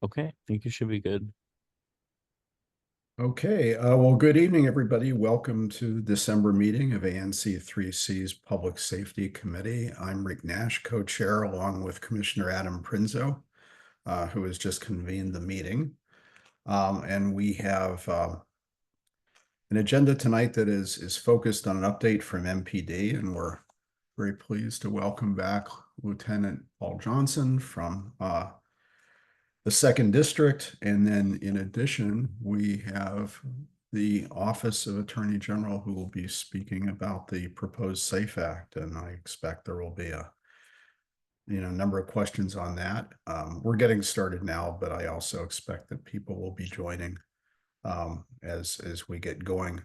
Okay, I think you should be good. Okay, well, good evening, everybody. Welcome to the December meeting of ANC3C's Public Safety Committee. I'm Rick Nash, co-chair, along with Commissioner Adam Prinzo, who has just convened the meeting. And we have an agenda tonight that is focused on an update from MPD, and we're very pleased to welcome back Lieutenant Paul Johnson from the second district. And then in addition, we have the Office of Attorney General who will be speaking about the proposed SAFE Act. And I expect there will be a number of questions on that. We're getting started now, but I also expect that people will be joining as we get going.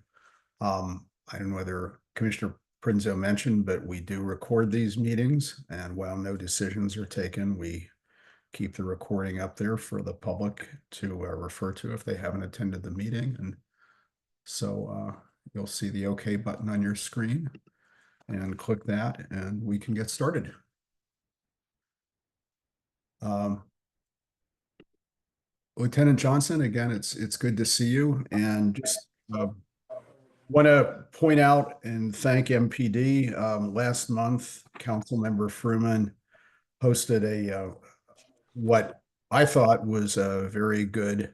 I don't know whether Commissioner Prinzo mentioned, but we do record these meetings, and while no decisions are taken, we keep the recording up there for the public to refer to if they haven't attended the meeting. And so you'll see the OK button on your screen and click that and we can get started. Lieutenant Johnson, again, it's good to see you, and just want to point out and thank MPD. Last month, Councilmember Fruman hosted a what I thought was a very good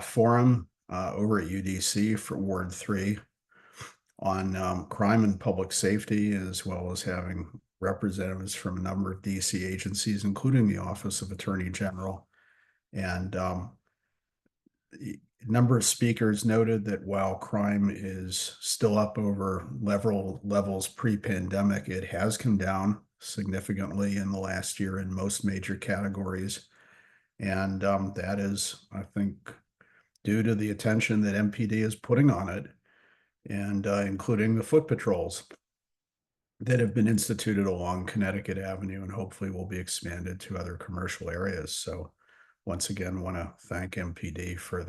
forum over at UDC for Ward 3 on crime and public safety, as well as having representatives from a number of DC agencies, including the Office of Attorney General. And a number of speakers noted that while crime is still up over levels pre-pandemic, it has come down significantly in the last year in most major categories. And that is, I think, due to the attention that MPD is putting on it, and including the foot patrols that have been instituted along Connecticut Avenue and hopefully will be expanded to other commercial areas. So once again, want to thank MPD for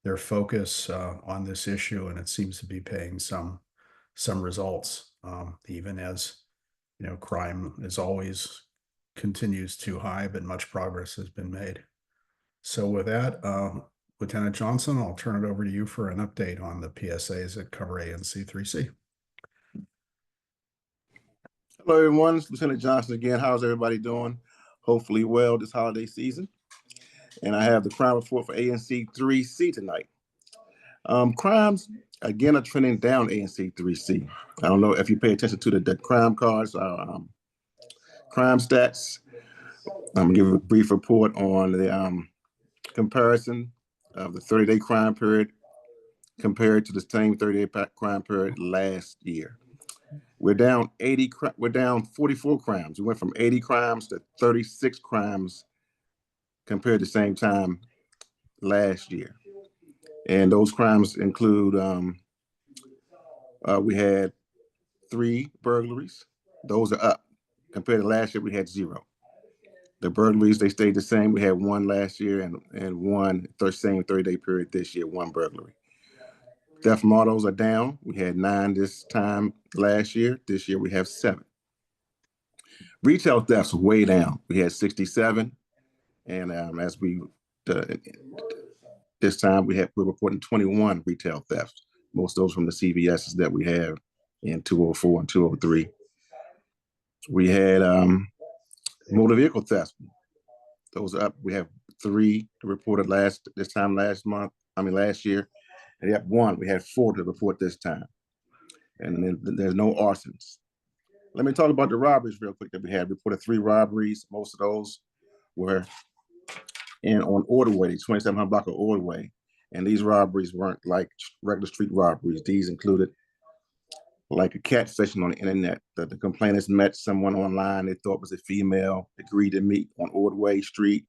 their focus on this issue, and it seems to be paying some results, even as crime as always continues too high, but much progress has been made. So with that, Lieutenant Johnson, I'll turn it over to you for an update on the PSAs that cover ANC3C. Hello, everyone. It's Lieutenant Johnson again. How's everybody doing? Hopefully well this holiday season. And I have the crime report for ANC3C tonight. Crimes, again, are trending down ANC3C. I don't know if you pay attention to the crime cards, crime stats. I'm going to give a brief report on the comparison of the 30-day crime period compared to the same 30-day crime period last year. We're down 44 crimes. We went from 80 crimes to 36 crimes compared to the same time last year. And those crimes include, we had 3 burglaries. Those are up. Compared to last year, we had 0. The burglaries, they stayed the same. We had 1 last year and 1 same 30-day period this year, 1 burglary. Theft from autos are down. We had 9 this time last year. This year we have 7. Retail thefts way down. We had 67, and this time we're reporting 21 retail thefts. Most of those from the CVSs that we have in 204 and 203. We had motor vehicle thefts. Those are up. We have 3 reported last year. And we have 1. We had 4 to report this time. And then there's no arsons. Let me talk about the robberies real quick that we had. We reported 3 robberies. Most of those were on Ordway, 2700 block of Ordway. And these robberies weren't like regular street robberies. These included like a catfishing on the internet. The complainants met someone online they thought was a female, agreed to meet on Ordway Street.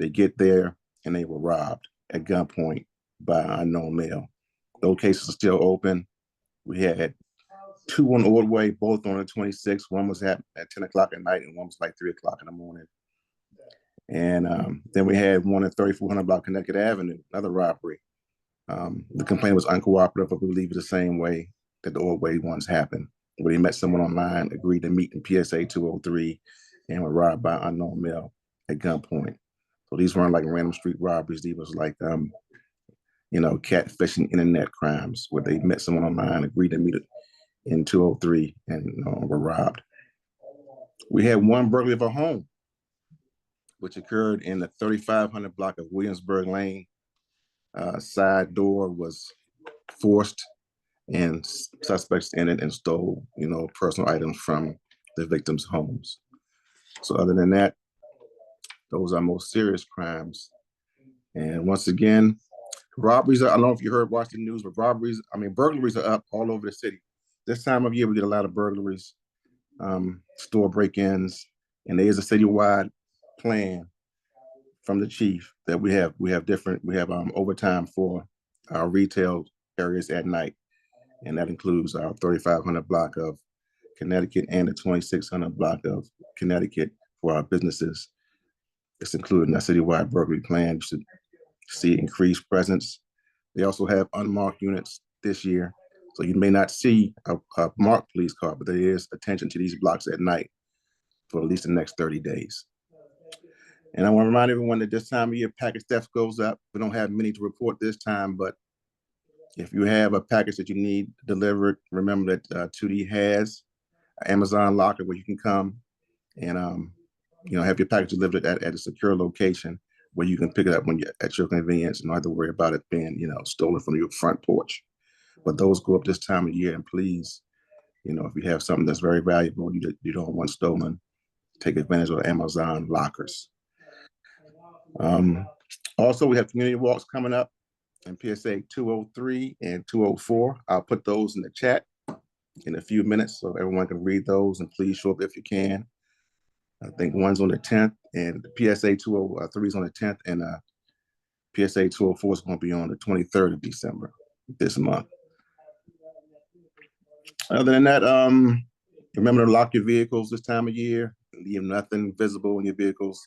They get there and they were robbed at gunpoint by an unknown male. Those cases are still open. We had 2 on Ordway, both on the 26th. One was at 10 o'clock at night and one was like 3 o'clock in the morning. And then we had 1 at 3400 block Connecticut Avenue, another robbery. The complaint was uncooperative, but we believe it the same way that the Ordway ones happened, where they met someone online, agreed to meet in PSA 203, and were robbed by an unknown male at gunpoint. So these weren't like random street robberies. These was like, catfishing internet crimes where they met someone online, agreed to meet in 203, and were robbed. We had one burglary of a home, which occurred in the 3500 block of Williamsburg Lane. Side door was forced, and suspects entered and stole, personal items from the victims' homes. So other than that, those are most serious crimes. And once again, robberies are, I don't know if you watched the news, but burglaries are up all over the city. This time of year, we get a lot of burglaries, store break-ins, and there is a citywide plan from the chief that we have overtime for our retail areas at night. And that includes our 3500 block of Connecticut and the 2600 block of Connecticut for our businesses. It's included in our citywide burglary plan. You should see increased presence. They also have unmarked units this year. So you may not see a marked police car, but there is attention to these blocks at night for at least the next 30 days. And I want to remind everyone that this time of year, package theft goes up. We don't have many to report this time, but if you have a package that you need delivered, remember that 2D has an Amazon locker where you can come and have your package delivered at a secure location where you can pick it up when you're at your convenience and not have to worry about it being, stolen from your front porch. But those go up this time of year, and please, if you have something that's very valuable, you don't want stolen, take advantage of Amazon lockers. Also, we have community walks coming up in PSA 203 and 204. I'll put those in the chat in a few minutes so everyone can read those, and please show up if you can. I think one's on the 10th, and PSA 203 is on the 10th, and PSA 204 is going to be on the 23rd of December this month. Other than that, remember to lock your vehicles this time of year. Leave nothing visible in your vehicles.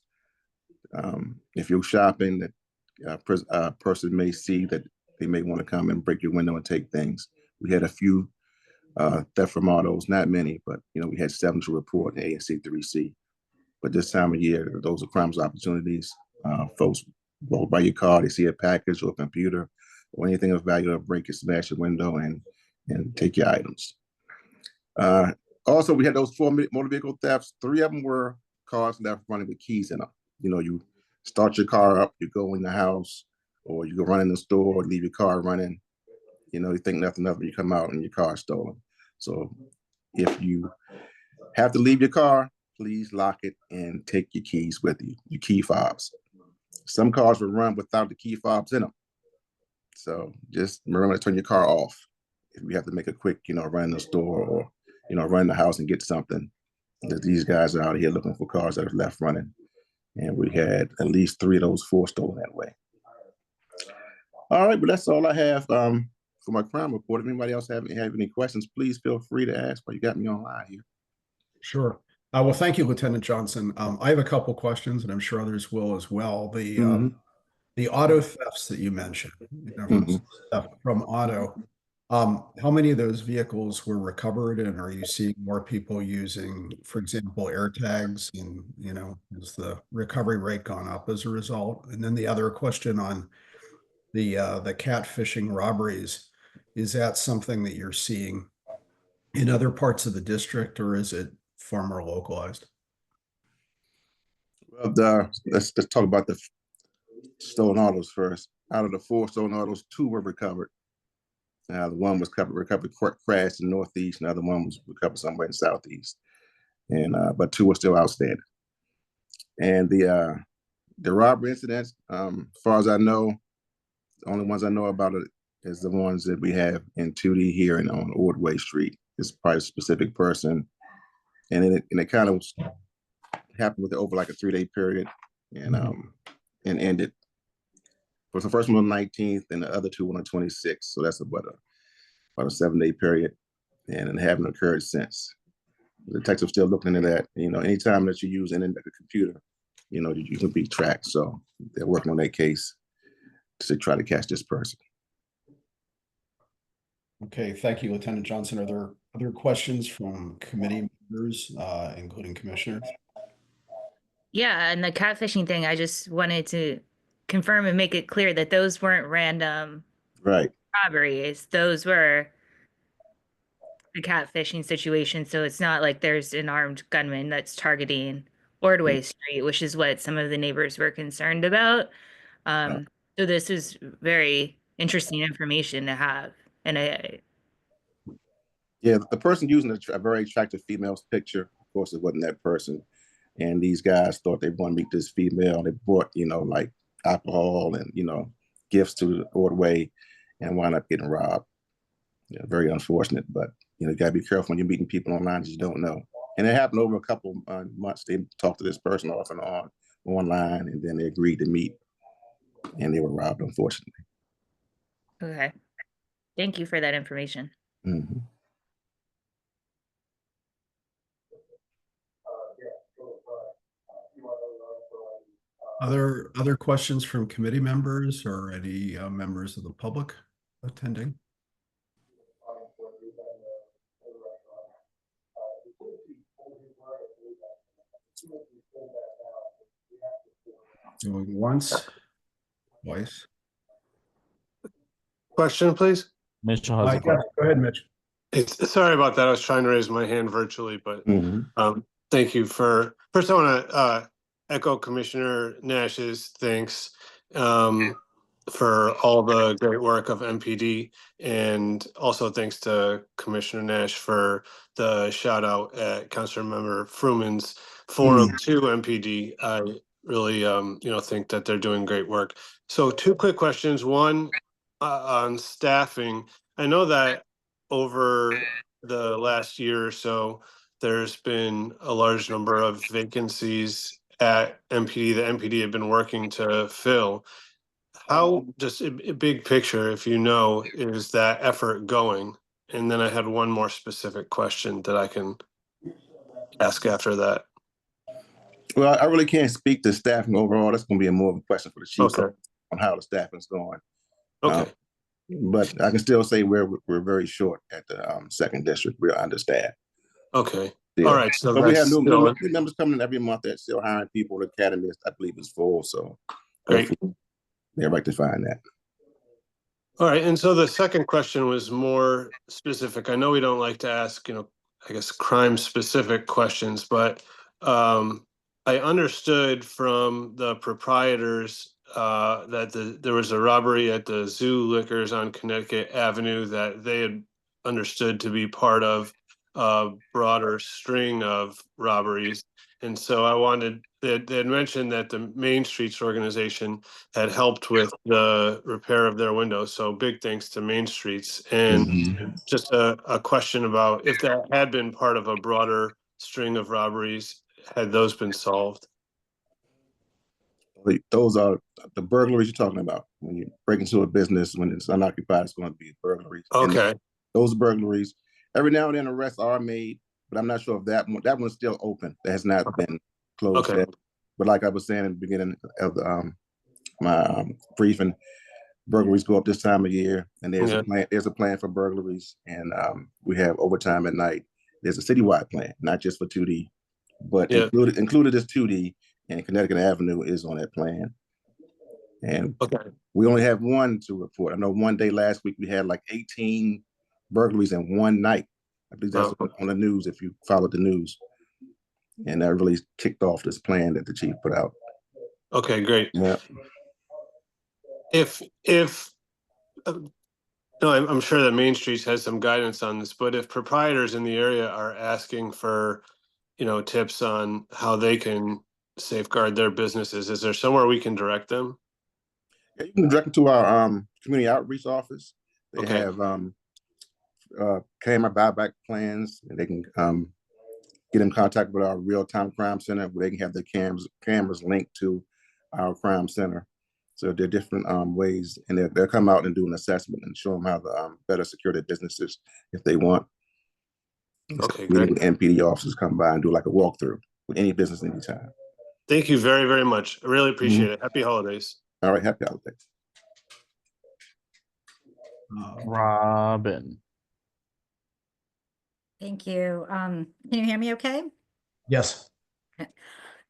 If you're shopping, that a person may see that they may want to come and break your window and take things. We had a few theft from autos, not many, but we had 7 to report in ANC3C. But this time of year, those are crimes opportunities. Folks walk by your car, they see a package or a computer or anything of value, they'll break and smash your window and take your items. Also, we had those 4 motor vehicle thefts. 3 of them were cars left running with keys in them. You start your car up, you go in the house, or you go run in the store, leave your car running. You think nothing of it, you come out and your car is stolen. So if you have to leave your car, please lock it and take your keys with you, your key fobs. Some cars will run without the key fobs in them. So just remember to turn your car off if you have to make a quick, run in the store or, run in the house and get something. These guys are out here looking for cars that are left running. And we had at least 3 of those 4 stolen that way. All right, but that's all I have for my crime report. If anybody else have any questions, please feel free to ask, but you got me online here. Sure. Well, thank you, Lieutenant Johnson. I have a couple questions, and I'm sure others will as well. The auto thefts that you mentioned, stuff from auto, how many of those vehicles were recovered, and are you seeing more people using, for example, air tags, and has the recovery rate gone up as a result? And then the other question on the catfishing robberies, is that something that you're seeing in other parts of the district, or is it far more localized? Well, let's talk about the stolen autos first. Out of the 4 stolen autos, 2 were recovered. The one was recovered crashed in the Northeast, and the other one was recovered somewhere in the Southeast. And but 2 were still outstanding. And the robbery incidents, as far as I know, the only ones I know about it is the ones that we have in 2D here and on Ordway Street. It's probably a specific person, and it kind of happened with it over like a 3-day period, and ended. For the first one on the 19th, and the other 2 on the 26th. So that's about a 7-day period, and it haven't occurred since. The detective's still looking into that. Anytime that you use a computer, you can be tracked. So they're working on that case to try to catch this person. Okay, thank you, Lieutenant Johnson. Are there other questions from committee members, including commissioners? Yeah, and the catfishing thing, I just wanted to confirm and make it clear that those weren't random Right. robberies. Those were the catfishing situation. So it's not like there's an armed gunman that's targeting Ordway Street, which is what some of the neighbors were concerned about. Right. So this is very interesting information to have. And Yeah, the person using a very attractive female's picture, of course, it wasn't that person. And these guys thought they want to meet this female. They brought, like alcohol and, gifts to the Ordway and wound up getting robbed. Yeah, very unfortunate, but, you got to be careful when you're meeting people online that you don't know. And it happened over a couple months. They talked to this person off and on online, and then they agreed to meet, and they were robbed, unfortunately. okay. Thank you for that information. Mm-hmm. Other questions from committee members or any members of the public attending? Going once, twice. Question, please. Mitchell has a Yeah, question. go ahead, Mitch. Sorry about that. I was trying to raise my hand virtually, but Mm-hmm. thank you for. First, I want to echo Commissioner Nash's thanks for all the great work of MPD, and also thanks to Commissioner Nash for the shout out at Councilmember Fruman's forum to MPD. I really, think that they're doing great work. So, two quick questions. One on staffing. I know that over the last year or so, there's been a large number of vacancies at MPD that MPD have been working to fill. How, just a big picture, if you know, is that effort going? And then I had one more specific question that I can ask after that. Well, I really can't speak to staffing overall. That's going to be more of a question for the chief on how the staffing's going. Okay. But I can still say we're very short at the second district. We're understaffed. Okay. Still. All right. So but we have new still members coming in every month that still hiring people. The academy, I believe, is full. So great. They're rectifying that. All right. And so the second question was more specific. I know we don't like to ask, I guess crime specific questions, but I understood from the proprietors that there was a robbery at the Zoo Liquors on Connecticut Avenue that they had understood to be part of a broader string of robberies. And so they had mentioned that the Main Streets organization had helped with the repair of their windows. So big thanks to Main Streets. And just a question about if that had been part of a broader string of robberies, had those been solved? Those are the burglaries you're talking about. When you break into a business, when it's unoccupied, it's going to be burglaries. Okay. And those burglaries, every now and then arrests are made, but I'm not sure if that one's still open. That has not been closed yet. But like I was saying in the beginning of the, my briefing, burglaries go up this time of year, and there's a plan for burglaries, and we have overtime at night. There's a citywide plan, not just for 2D, but included as 2D, and Connecticut Avenue is on that plan. And we only have one to report. I know one day last week we had like 18 burglaries in one night. I believe that's on the news if you followed the news. And that really kicked off this plan that the chief put out. Okay, great. Yeah. If no, I'm sure that Main Street has some guidance on this, but if proprietors in the area are asking for, tips on how they can safeguard their businesses, is there somewhere we can direct them? Yeah, you can direct them to our community outreach office. They have camera buyback plans, and they can get in contact with our real-time crime center where they can have their cameras linked to our crime center. So there are different ways, and they'll come out and do an assessment and show them how to better secure their businesses if they want. Okay, great. MPD officers come by and do like a walkthrough with any business anytime. Thank you very, very much. I really appreciate it. Happy holidays. All right, happy holidays. Robin. Thank you. Can you hear me okay? Yes.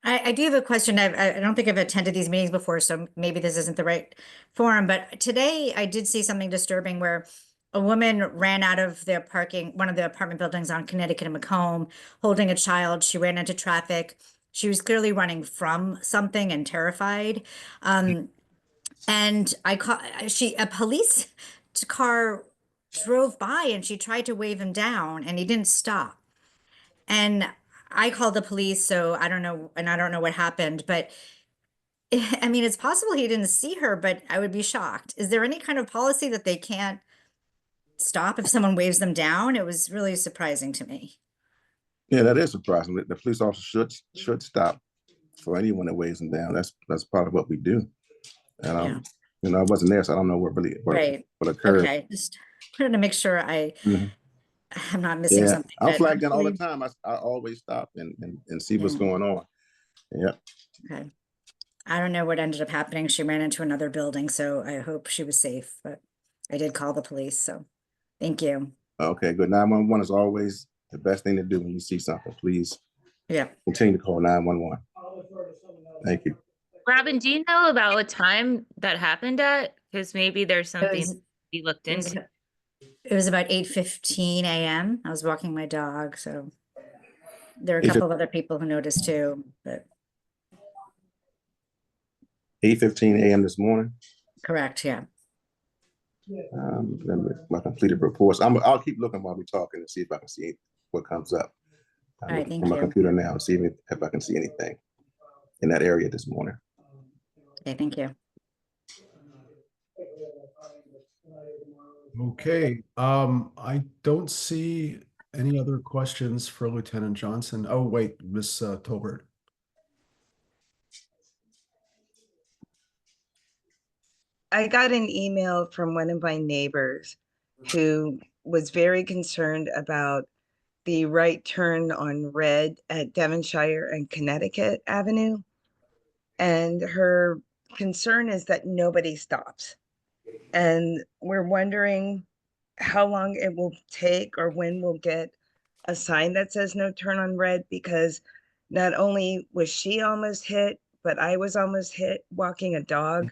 I do have a question. I don't think I've attended these meetings before, so maybe this isn't the right forum. But today I did see something disturbing where a woman ran out of the one of the apartment buildings on Connecticut and Macomb, holding a child. She ran into traffic. She was clearly running from something and terrified. And a police car drove by and she tried to wave him down and he didn't stop. And I called the police, so I don't know, and I don't know what happened, but I mean, it's possible he didn't see her, but I would be shocked. Is there any kind of policy that they can't stop if someone waves them down? It was really surprising to me. Yeah, that is surprising. The police officer should stop for anyone that weighs them down. That's part of what we do. And Yeah. I wasn't there, so I don't know Right. what occurred. Okay. Just wanted to make sure Mhm. I'm not missing Yeah, something. I'm But flagged down all the hopefully- time. I always stop and see what's Yeah. going on. Yeah. Okay. I don't know what ended up happening. She ran into another building, so I hope she was safe, but I did call the police, so thank you. Okay, good. 911 is always the best thing to do when you see something. Please Yeah. continue to call 911. Thank you. Robin, do you know about what time that happened at? Because maybe there's It something was, you looked it was, into. it was about 8:15 a.m. I was walking my dog, so there were a couple of other people who noticed too, but 8:15 a.m. this morning. correct, yeah. My completed reports. I'll keep looking while we're talking and see if I can see what comes up. I'm All right, looking thank on my you. computer now and see if I can see anything in that area this morning. Okay, thank you. Okay, I don't see any other questions for Lieutenant Johnson. Oh, wait, Miss Tolbert. I got an email from one of my neighbors who was very concerned about the right turn on red at Devonshire and Connecticut Avenue. And her concern is that nobody stops. And we're wondering how long it will take or when we'll get a sign that says no turn on red, because not only was she almost hit, but I was almost hit walking a dog.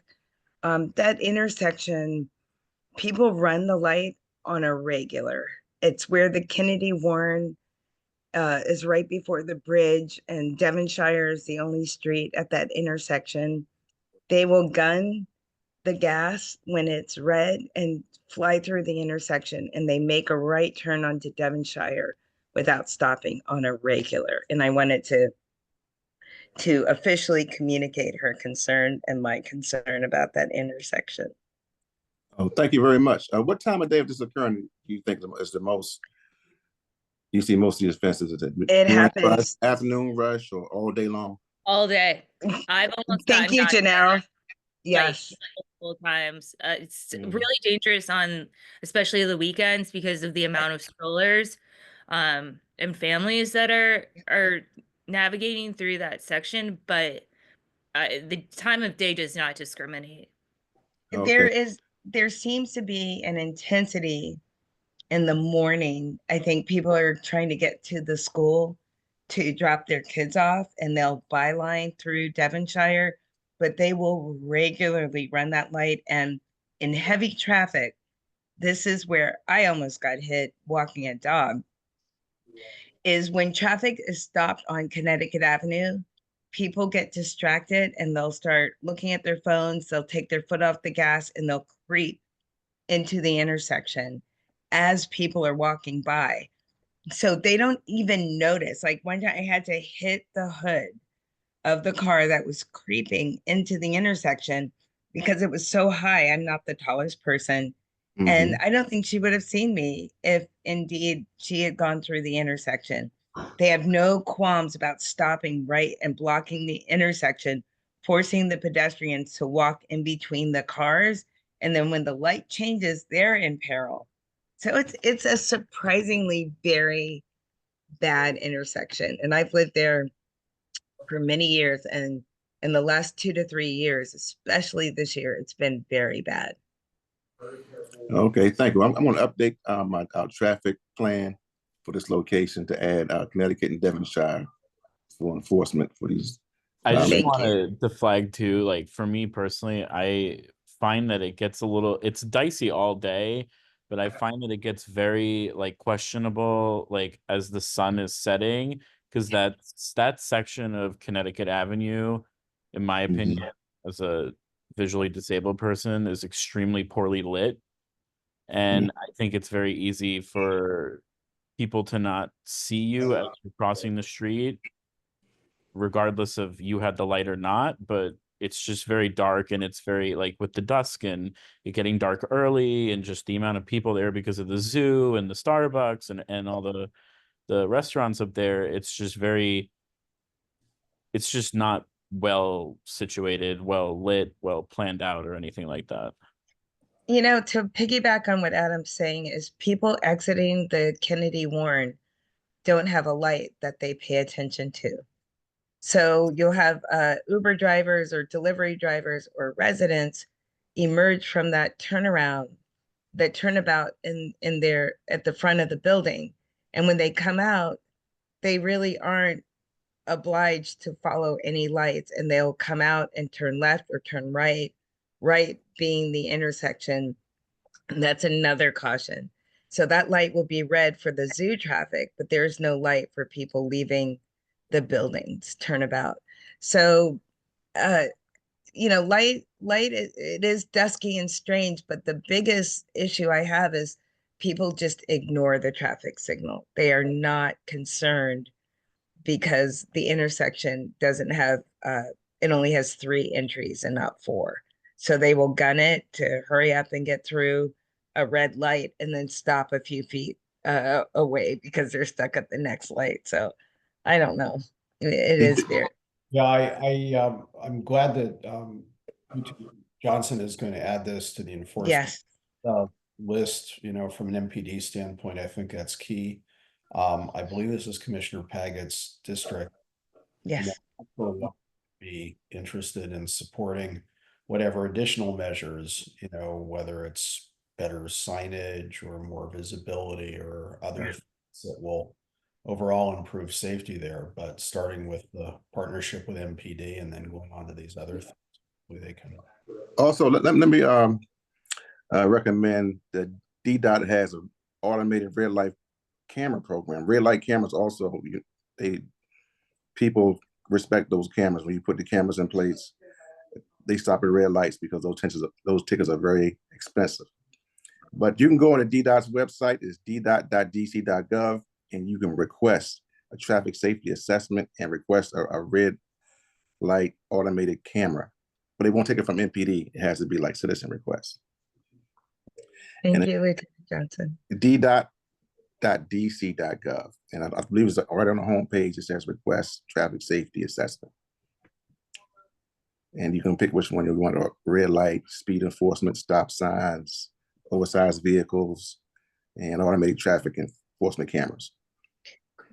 That intersection, people run the light on a regular. It's where the Kennedy Warren is right before the bridge, and Devonshire is the only street at that intersection. They will gun the gas when it's red and fly through the intersection, and they make a right turn onto Devonshire without stopping on a regular. And I wanted to officially communicate her concern and my concern about that intersection. Oh, thank you very much. What time of day of this occurring do you think is the most? You see most of these offenses. Is it It morning rush, happens. afternoon rush, or all day long? All day. I've almost Thank gotten you, gotten Gennaro. Yes. multiple times. It's really dangerous especially the weekends because of the amount of strollers, and families that are navigating through that section. But the time of day does not discriminate. Okay. There seems to be an intensity in the morning. I think people are trying to get to the school to drop their kids off, and they'll byline through Devonshire, but they will regularly run that light. And in heavy traffic, this is where I almost got hit walking a dog, is when traffic is stopped on Connecticut Avenue, people get distracted and they'll start looking at their phones, they'll take their foot off the gas, and they'll creep into the intersection as people are walking by. So they don't even notice. Like one time I had to hit the hood of the car that was creeping into the intersection because it was so high. I'm not the tallest person. And I don't think she would have seen me if indeed she had gone through the intersection. They have no qualms about stopping right and blocking the intersection, forcing the pedestrians to walk in between the cars. And then when the light changes, they're in peril. So it's a surprisingly very bad intersection. And I've lived there for many years. And in the last 2 to 3 years, especially this year, it's been very bad. Okay, thank you. I'm going to update my traffic plan for this location to add Connecticut and Devonshire for enforcement for these I just Thank you. wanted to flag too, like for me personally, I find that it gets a little, it's dicey all day, but I find that it gets very like questionable, like as the sun is setting, because that section of Connecticut Avenue, in my opinion, as a visually disabled person, is extremely poorly lit. And I think it's very easy for people to not see you as you're crossing the street regardless of you had the light or not, but it's just very dark and it's very like with the dusk and it getting dark early and just the amount of people there because of the zoo and the Starbucks and all the restaurants up there, it's just not well situated, well lit, well planned out or anything like that. You know, to piggyback on what Adam's saying is people exiting the Kennedy Warren don't have a light that they pay attention to. So you'll have Uber drivers or delivery drivers or residents emerge from that turnabout in their at the front of the building. And when they come out, they really aren't obliged to follow any lights, and they'll come out and turn left or turn right, right being the intersection. And that's another caution. So that light will be red for the zoo traffic, but there's no light for people leaving the buildings turnabout. So uh light it is dusky and strange, but the biggest issue I have is people just ignore the traffic signal. They are not concerned because the intersection doesn't have it only has 3 entries and not 4. So they will gun it to hurry up and get through a red light and then stop a few feet away because they're stuck at the next light. So I don't know. It is there. Yeah, I'm glad that Johnson is going to add this to the enforcement Yes. list, from an MPD standpoint. I think that's key. I believe this is Commissioner Paggett's district. Yes. Will be interested in supporting whatever additional measures, whether it's better signage or more visibility or other things that will overall improve safety there, but starting with the partnership with MPD and then going on to these other things, they can. Also, let me recommend that DDOT has an automated red light camera program. Red light cameras also, people respect those cameras. When you put the cameras in place, they stop at red lights because those tickets are very expensive. But you can go on to DDOT's website, it's ddot.dc.gov, and you can request a traffic safety assessment and request a red light automated camera. But they won't take it from MPD. It has to be like citizen request. Thank you, Lieutenant Johnson. ddot.dc.gov. And I believe it's right on the homepage. It says request traffic safety assessment. And you can pick which one you want: red light, speed enforcement, stop signs, oversized vehicles, and automated traffic enforcement cameras.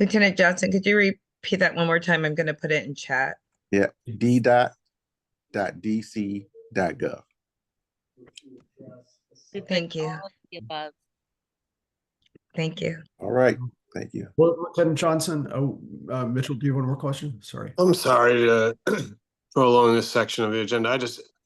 Lieutenant Johnson, could you repeat that one more time? I'm going to put it in chat. Yeah, ddot.dc.gov. Thank you. Thank you. All right. Thank you. Lieutenant Johnson, Mitchell, do you have one more question? Sorry. I'm sorry to prolong this section of the agenda.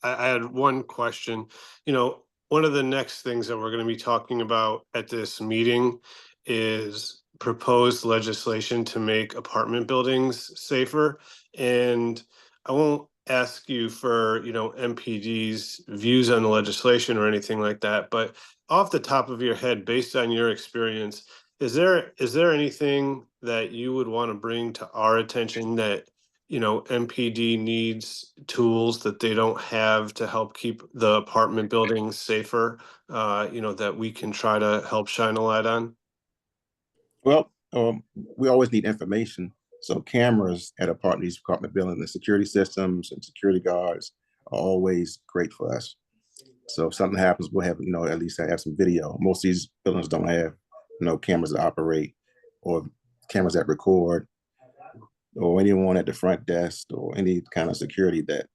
I had one question. One of the next things that we're going to be talking about at this meeting is proposed legislation to make apartment buildings safer. And I won't ask you for, MPD's views on the legislation or anything like that, but off the top of your head, based on your experience, is there anything that you would want to bring to our attention that MPD needs tools that they don't have to help keep the apartment buildings safer, that we can try to help shine a light on? Well, we always need information. So cameras at these apartment buildings, the security systems and security guards are always great for us. So if something happens, we'll have, at least have some video. Most of these buildings don't have, cameras that operate or cameras that record, or anyone at the front desk or any kind of security that,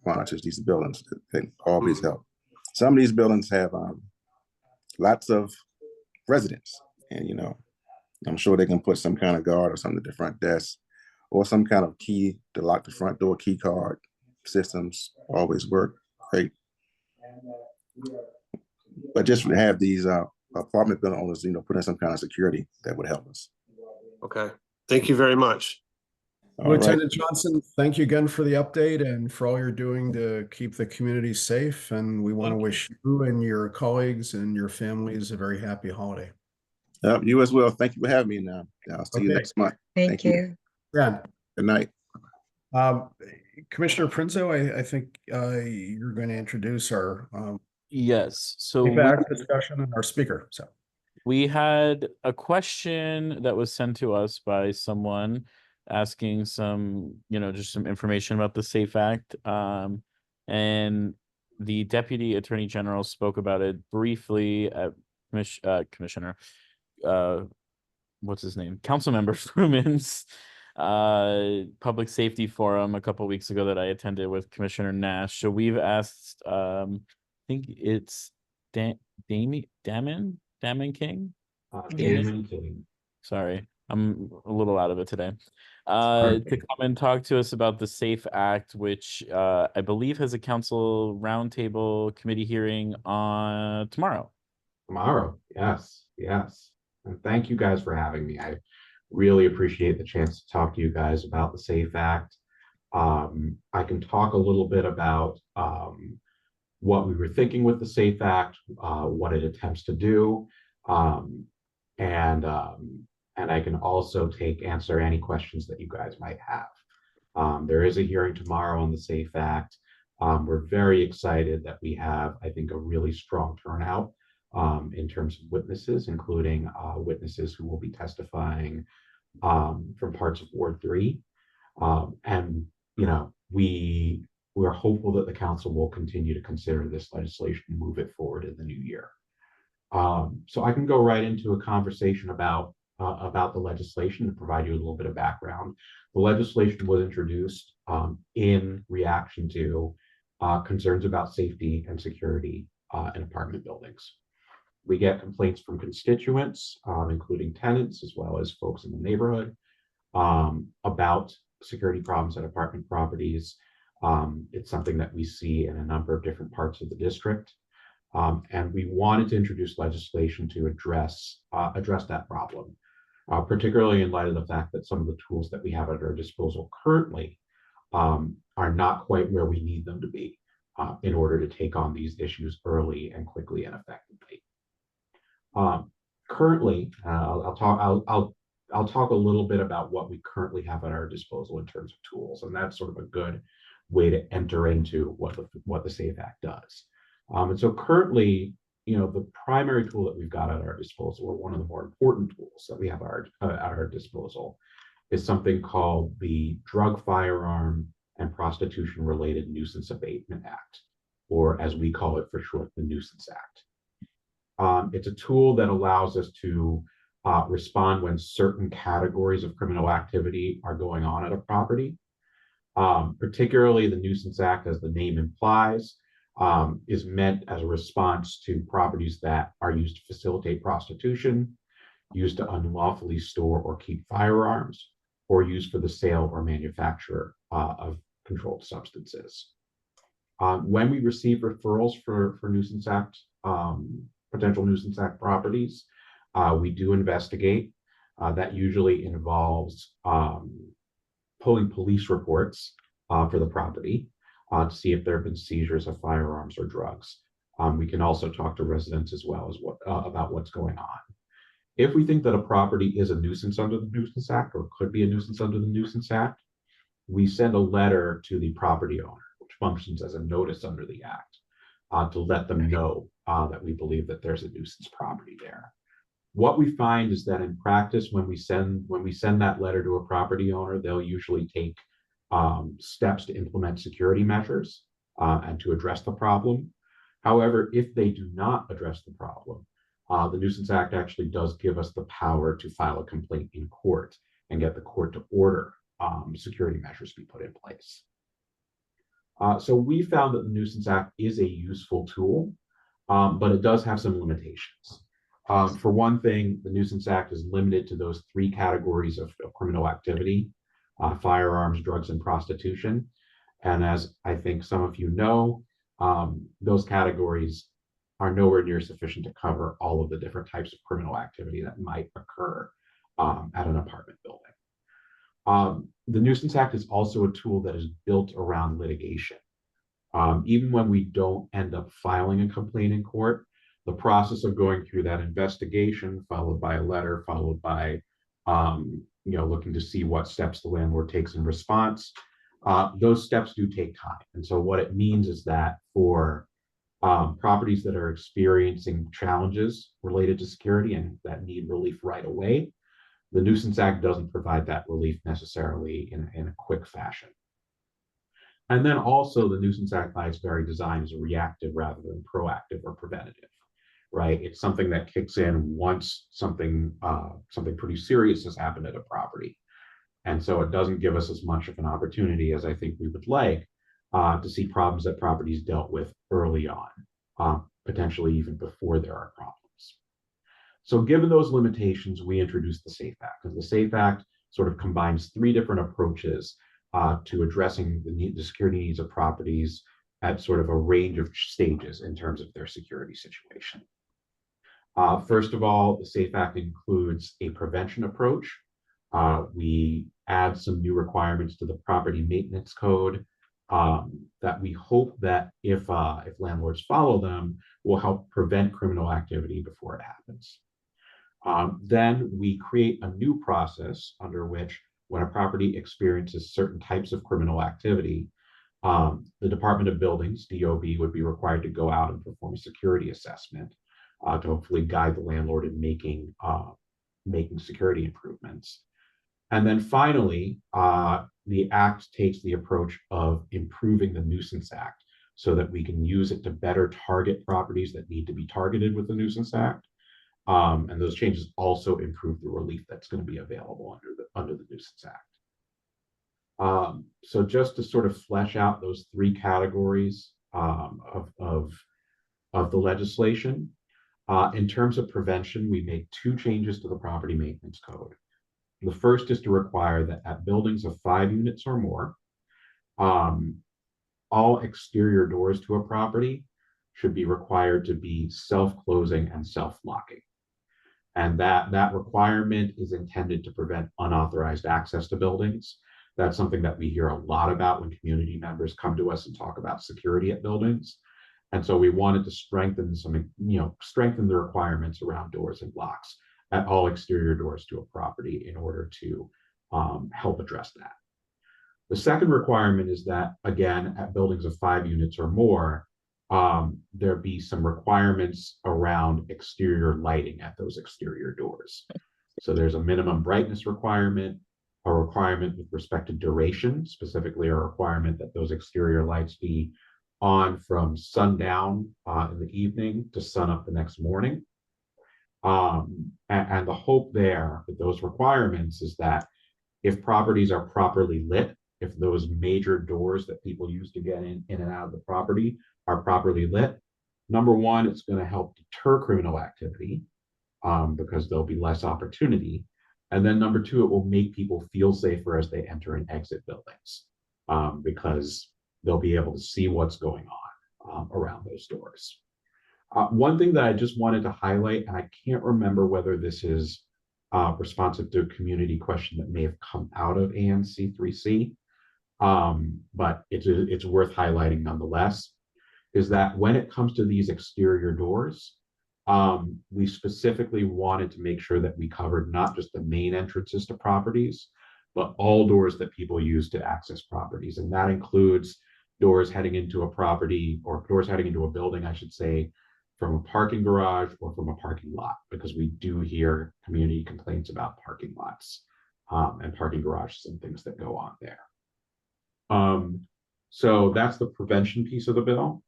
monitors these buildings. That always help. Some of these buildings have lots of residents, and, I'm sure they can put some kind of guard or something at the front desk or some kind of key to lock the front door. Key card systems always work great. But just to have these apartment building owners, put in some kind of security that would help us. Okay. Thank you very much. All right. Lieutenant Johnson, thank you again for the update and for all you're doing to keep the community safe. And we want to wish you and your colleagues and your families a very happy holiday. You as well. Thank you for having me now. I'll see you next month. Thank you. Yeah. Good night. Commissioner Prinzo, I think you're going to introduce our Yes. So feedback discussion and our speaker. So we had a question that was sent to us by someone asking some, just some information about the SAFE Act. And the Deputy Attorney General spoke about it briefly at Commissioner, what's his name? Councilmember Fruman's public safety forum a couple weeks ago that I attended with Commissioner Nash. So we've asked, I think it's Damon King. Damon King. Sorry, I'm a little out of it today. To come and talk to us about the SAFE Act, which I believe has a council roundtable committee hearing on tomorrow. Tomorrow, yes. And thank you guys for having me. I really appreciate the chance to talk to you guys about the SAFE Act. I can talk a little bit about what we were thinking with the SAFE Act, what it attempts to do, and I can also answer any questions that you guys might have. There is a hearing tomorrow on the SAFE Act. We're very excited that we have, I think, a really strong turnout in terms of witnesses, including witnesses who will be testifying from parts of Ward 3. And, we're hopeful that the council will continue to consider this legislation and move it forward in the new year. So I can go right into a conversation about the legislation to provide you a little bit of background. The legislation was introduced in reaction to concerns about safety and security in apartment buildings. We get complaints from constituents, including tenants, as well as folks in the neighborhood, about security problems at apartment properties. It's something that we see in a number of different parts of the district. And we wanted to introduce legislation to address that problem, particularly in light of the fact that some of the tools that we have at our disposal currently are not quite where we need them to be in order to take on these issues early and quickly and effectively. Currently, I'll talk a little bit about what we currently have at our disposal in terms of tools, and that's sort of a good way to enter into what the SAFE Act does. And so currently, the primary tool that we've got at our disposal, or one of the more important tools that we have at our disposal, is something called the Drug, Firearm, and Prostitution-Related Nuisance Abatement Act, or as we call it for short, the Nuisance Act. It's a tool that allows us to respond when certain categories of criminal activity are going on at a property. Particularly the Nuisance Act, as the name implies, is meant as a response to properties that are used to facilitate prostitution, used to unlawfully store or keep firearms, or used for the sale or manufacture of controlled substances. When we receive referrals for Nuisance Act, potential Nuisance Act properties, we do investigate. That usually involves pulling police reports for the property to see if there have been seizures of firearms or drugs. We can also talk to residents as well as about what's going on. If we think that a property is a nuisance under the Nuisance Act, or could be a nuisance under the Nuisance Act, we send a letter to the property owner, which functions as a notice under the Act, to let them know that we believe that there's a nuisance property there. What we find is that in practice, when we send that letter to a property owner, they'll usually take steps to implement security measures and to address the problem. However, if they do not address the problem, the Nuisance Act actually does give us the power to file a complaint in court and get the court to order security measures be put in place. So we found that the Nuisance Act is a useful tool, but it does have some limitations. For one thing, the Nuisance Act is limited to those three categories of criminal activity firearms, drugs, and prostitution. And as I think some of you know, those categories are nowhere near sufficient to cover all of the different types of criminal activity that might occur at an apartment building. The Nuisance Act is also a tool that is built around litigation. Even when we don't end up filing a complaint in court, the process of going through that investigation, followed by a letter, followed by looking to see what steps the landlord takes in response, those steps do take time. And so what it means is that for properties that are experiencing challenges related to security and that need relief right away, the Nuisance Act doesn't provide that relief necessarily in a quick fashion. And then also the Nuisance Act by its very design is reactive rather than proactive or preventative, right? It's something that kicks in once something pretty serious has happened at a property. And so it doesn't give us as much of an opportunity as I think we would like to see problems that properties dealt with early on, potentially even before there are problems. So given those limitations, we introduced the SAFE Act. And the SAFE Act sort of combines three different approaches to addressing the security needs of properties at sort of a range of stages in terms of their security situation. First of all, the SAFE Act includes a prevention approach. We add some new requirements to the property maintenance code that we hope that if landlords follow them, will help prevent criminal activity before it happens. Then we create a new process under which when a property experiences certain types of criminal activity, the Department of Buildings, DOB, would be required to go out and perform a security assessment to hopefully guide the landlord in making security improvements. And then finally, the Act takes the approach of improving the Nuisance Act so that we can use it to better target properties that need to be targeted with the Nuisance Act. And those changes also improve the relief that's going to be available under the Nuisance Act. So just to sort of flesh out those three categories of the legislation, in terms of prevention, we made two changes to the property maintenance code. The first is to require that at buildings of 5 units or more, all exterior doors to a property should be required to be self-closing and self-locking. And that requirement is intended to prevent unauthorized access to buildings. That's something that we hear a lot about when community members come to us and talk about security at buildings. And so we wanted to strengthen the requirements around doors and locks at all exterior doors to a property in order to help address that. The second requirement is that, again, at buildings of 5 units or more, there be some requirements around exterior lighting at those exterior doors. So there's a minimum brightness requirement, a requirement with respect to duration, specifically a requirement that those exterior lights be on from sundown in the evening to sunup the next morning. And the hope there with those requirements is that if properties are properly lit, if those major doors that people use to get in and out of the property are properly lit, number one, it's going to help deter criminal activity because there'll be less opportunity. And then number two, it will make people feel safer as they enter and exit buildings because they'll be able to see what's going on around those doors. One thing that I just wanted to highlight, and I can't remember whether this is responsive to a community question that may have come out of ANC3C, but it's worth highlighting nonetheless, is that when it comes to these exterior doors, we specifically wanted to make sure that we covered not just the main entrances to properties, but all doors that people use to access properties. And that includes doors heading into a property or doors heading into a building, I should say, from a parking garage or from a parking lot, because we do hear community complaints about parking lots and parking garages and things that go on there. So that's the prevention piece of the bill.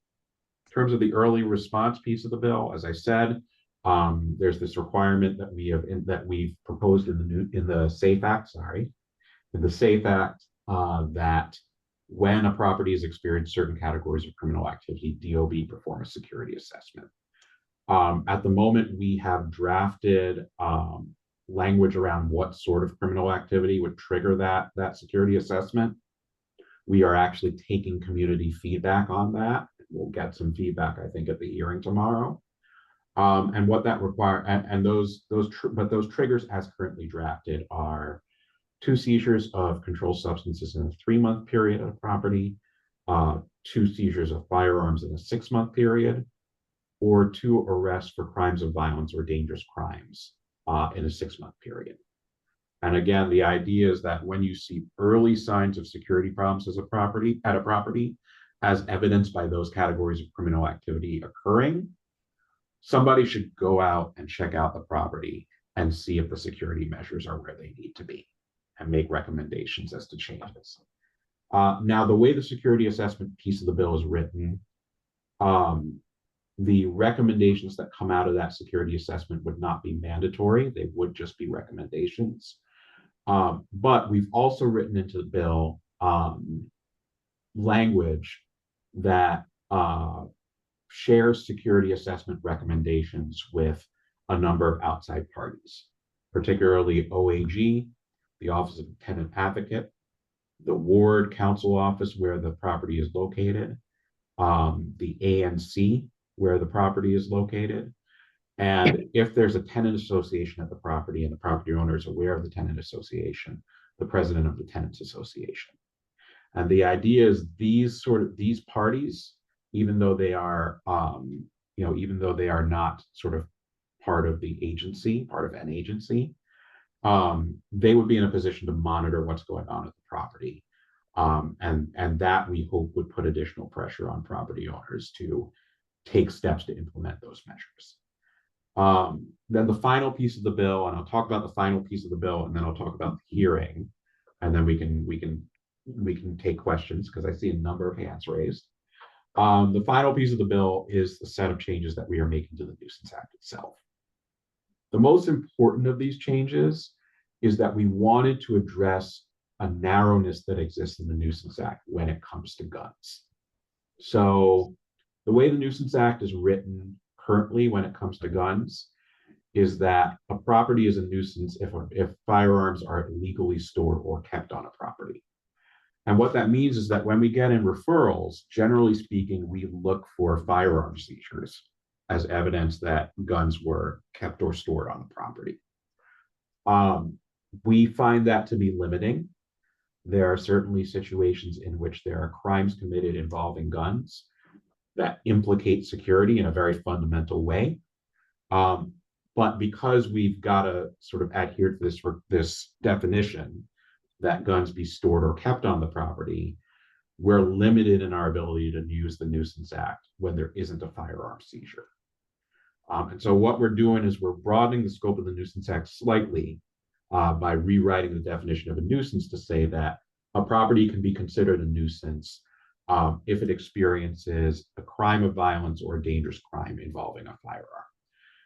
In terms of the early response piece of the bill, as I said, there's this requirement that we've proposed in the SAFE Act, that when a property has experienced certain categories of criminal activity, DOB perform a security assessment. At the moment, we have drafted language around what sort of criminal activity would trigger that security assessment. We are actually taking community feedback on that. We'll get some feedback, I think, at the hearing tomorrow. And what that require, and those triggers as currently drafted are 2 seizures of controlled substances in a 3-month period of property, 2 seizures of firearms in a 6-month period, or 2 arrests for crimes of violence or dangerous crimes in a 6-month period. And again, the idea is that when you see early signs of security problems at a property, as evidenced by those categories of criminal activity occurring, somebody should go out and check out the property and see if the security measures are where they need to be and make recommendations as to changes. Now, the way the security assessment piece of the bill is written, the recommendations that come out of that security assessment would not be mandatory. They would just be recommendations. But we've also written into the bill language that shares security assessment recommendations with a number of outside parties, particularly OAG, the Office of Tenant Advocate, the Ward Council Office where the property is located, the ANC where the property is located. And if there's a tenant association at the property and the property owner is aware of the tenant association, the president of the tenants association. And the idea is these parties, even though they are, even though they are not sort of part of the agency, part of an agency, they would be in a position to monitor what's going on at the property. And that we hope would put additional pressure on property owners to take steps to implement those measures. Then the final piece of the bill, and I'll talk about the final piece of the bill, and then I'll talk about the hearing, and then we can take questions because I see a number of hands raised. The final piece of the bill is the set of changes that we are making to the Nuisance Act itself. The most important of these changes is that we wanted to address a narrowness that exists in the Nuisance Act when it comes to guns. So the way the Nuisance Act is written currently when it comes to guns is that a property is a nuisance if firearms are illegally stored or kept on a property. And what that means is that when we get in referrals, generally speaking, we look for firearm seizures as evidence that guns were kept or stored on the property. We find that to be limiting. There are certainly situations in which there are crimes committed involving guns that implicate security in a very fundamental way. But because we've got to sort of adhere to this definition that guns be stored or kept on the property, we're limited in our ability to use the Nuisance Act when there isn't a firearm seizure. And so what we're doing is we're broadening the scope of the Nuisance Act slightly by rewriting the definition of a nuisance to say that a property can be considered a nuisance if it experiences a crime of violence or a dangerous crime involving a firearm.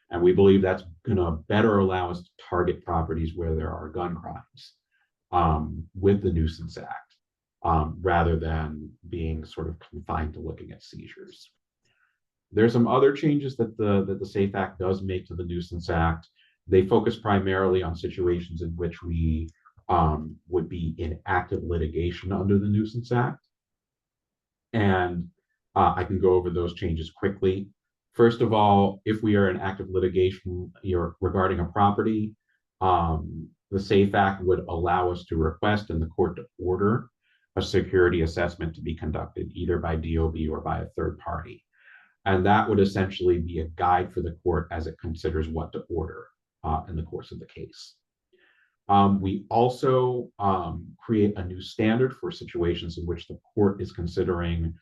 And we believe that's going to better allow us to target properties where there are gun crimes with the Nuisance Act, rather than being sort of confined to looking at seizures. There's some other changes that the SAFE Act does make to the Nuisance Act. They focus primarily on situations in which we would be in active litigation under the Nuisance Act. And I can go over those changes quickly. First of all, if we are in active litigation regarding a property, the SAFE Act would allow us to request in the court to order a security assessment to be conducted either by DOB or by a third party. And that would essentially be a guide for the court as it considers what to order in the course of the case. We also create a new standard for situations in which the court is considering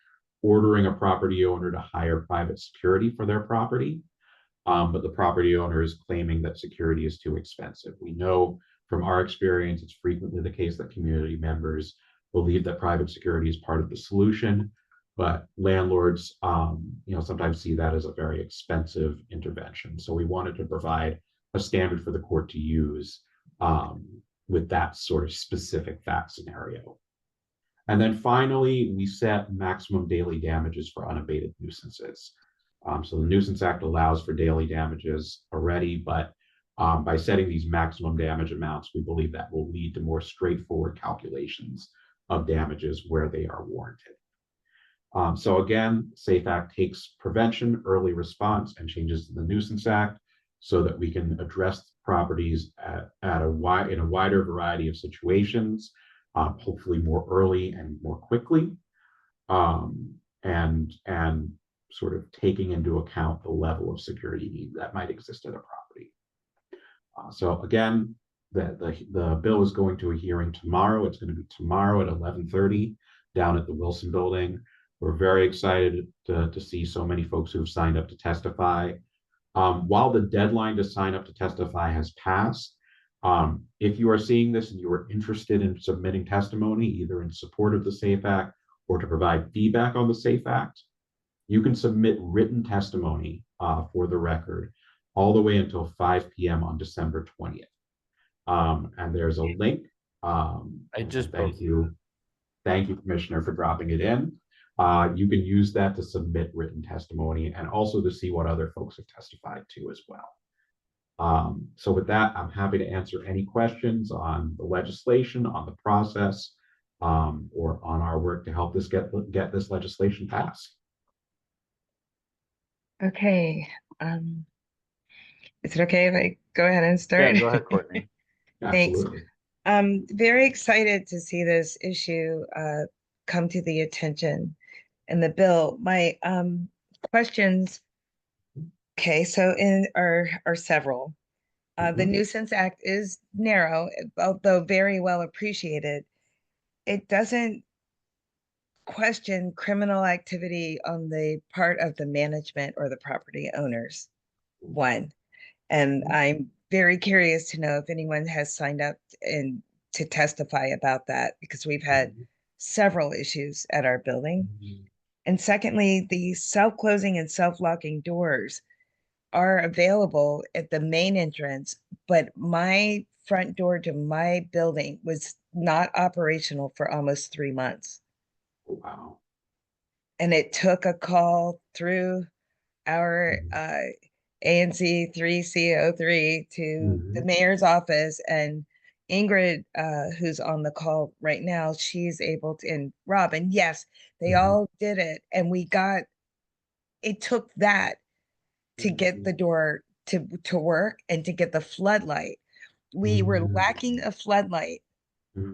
ordering a property owner to hire private security for their property, but the property owner is claiming that security is too expensive. We know from our experience, it's frequently the case that community members believe that private security is part of the solution, but landlords sometimes see that as a very expensive intervention. So we wanted to provide a standard for the court to use with that sort of specific fact scenario. And then finally, we set maximum daily damages for unabated nuisances. So the Nuisance Act allows for daily damages already, but By setting these maximum damage amounts, we believe that will lead to more straightforward calculations of damages where they are warranted. So again, SAFE Act takes prevention, early response, and changes to the Nuisance Act so that we can address properties in a wider variety of situations, hopefully more early and more quickly, and sort of taking into account the level of security need that might exist at a property. So again, the bill is going to a hearing tomorrow. It's going to be tomorrow at 11:30 down at the Wilson Building. We're very excited to see so many folks who have signed up to testify. While the deadline to sign up to testify has passed, if you are seeing this and you are interested in submitting testimony, either in support of the SAFE Act or to provide feedback on the SAFE Act, you can submit written testimony for the record all the way until 5 p.m. on December 20th. And there's a link. I just thank you, Commissioner, for dropping it in. You can use that to submit written testimony and also to see what other folks have testified to as well. So with that, I'm happy to answer any questions on the legislation, on the process, or on our work to help this get this legislation passed. Okay. Is it okay if I go ahead and start? Yeah, go ahead, Courtney. Thanks. Absolutely. I'm very excited to see this issue come to the attention in the bill. My questions, okay, so are several. The Nuisance Act is narrow, although very well appreciated. It doesn't question criminal activity on the part of the management or the property owners. One. And I'm very curious to know if anyone has signed up and to testify about that, because we've had several issues at our building. And secondly, the self-closing and self-locking doors are available at the main entrance, but my front door to my building was not operational for almost 3 months. Wow. And it took a call through our ANC3C 03 to the mayor's office, and Ingrid, who's on the call right now, she's able to, and Robin, yes, they all did it. And it took that to get the door to work and to get the floodlight. We were lacking a floodlight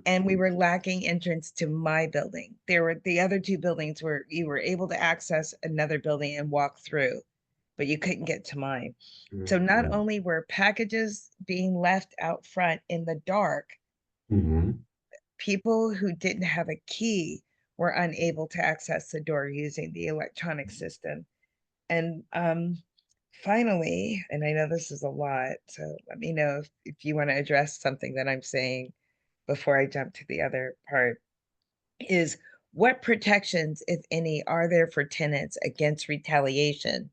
and we were lacking entrance to my building. There were the other two buildings where you were able to access another building and walk through, but you couldn't get to mine. So not only were packages being left out front in the dark, people who didn't have a key were unable to access the door using the electronic system. And finally, and I know this is a lot, so let me know if you want to address something that I'm saying before I jump to the other part, is what protections, if any, are there for tenants against retaliation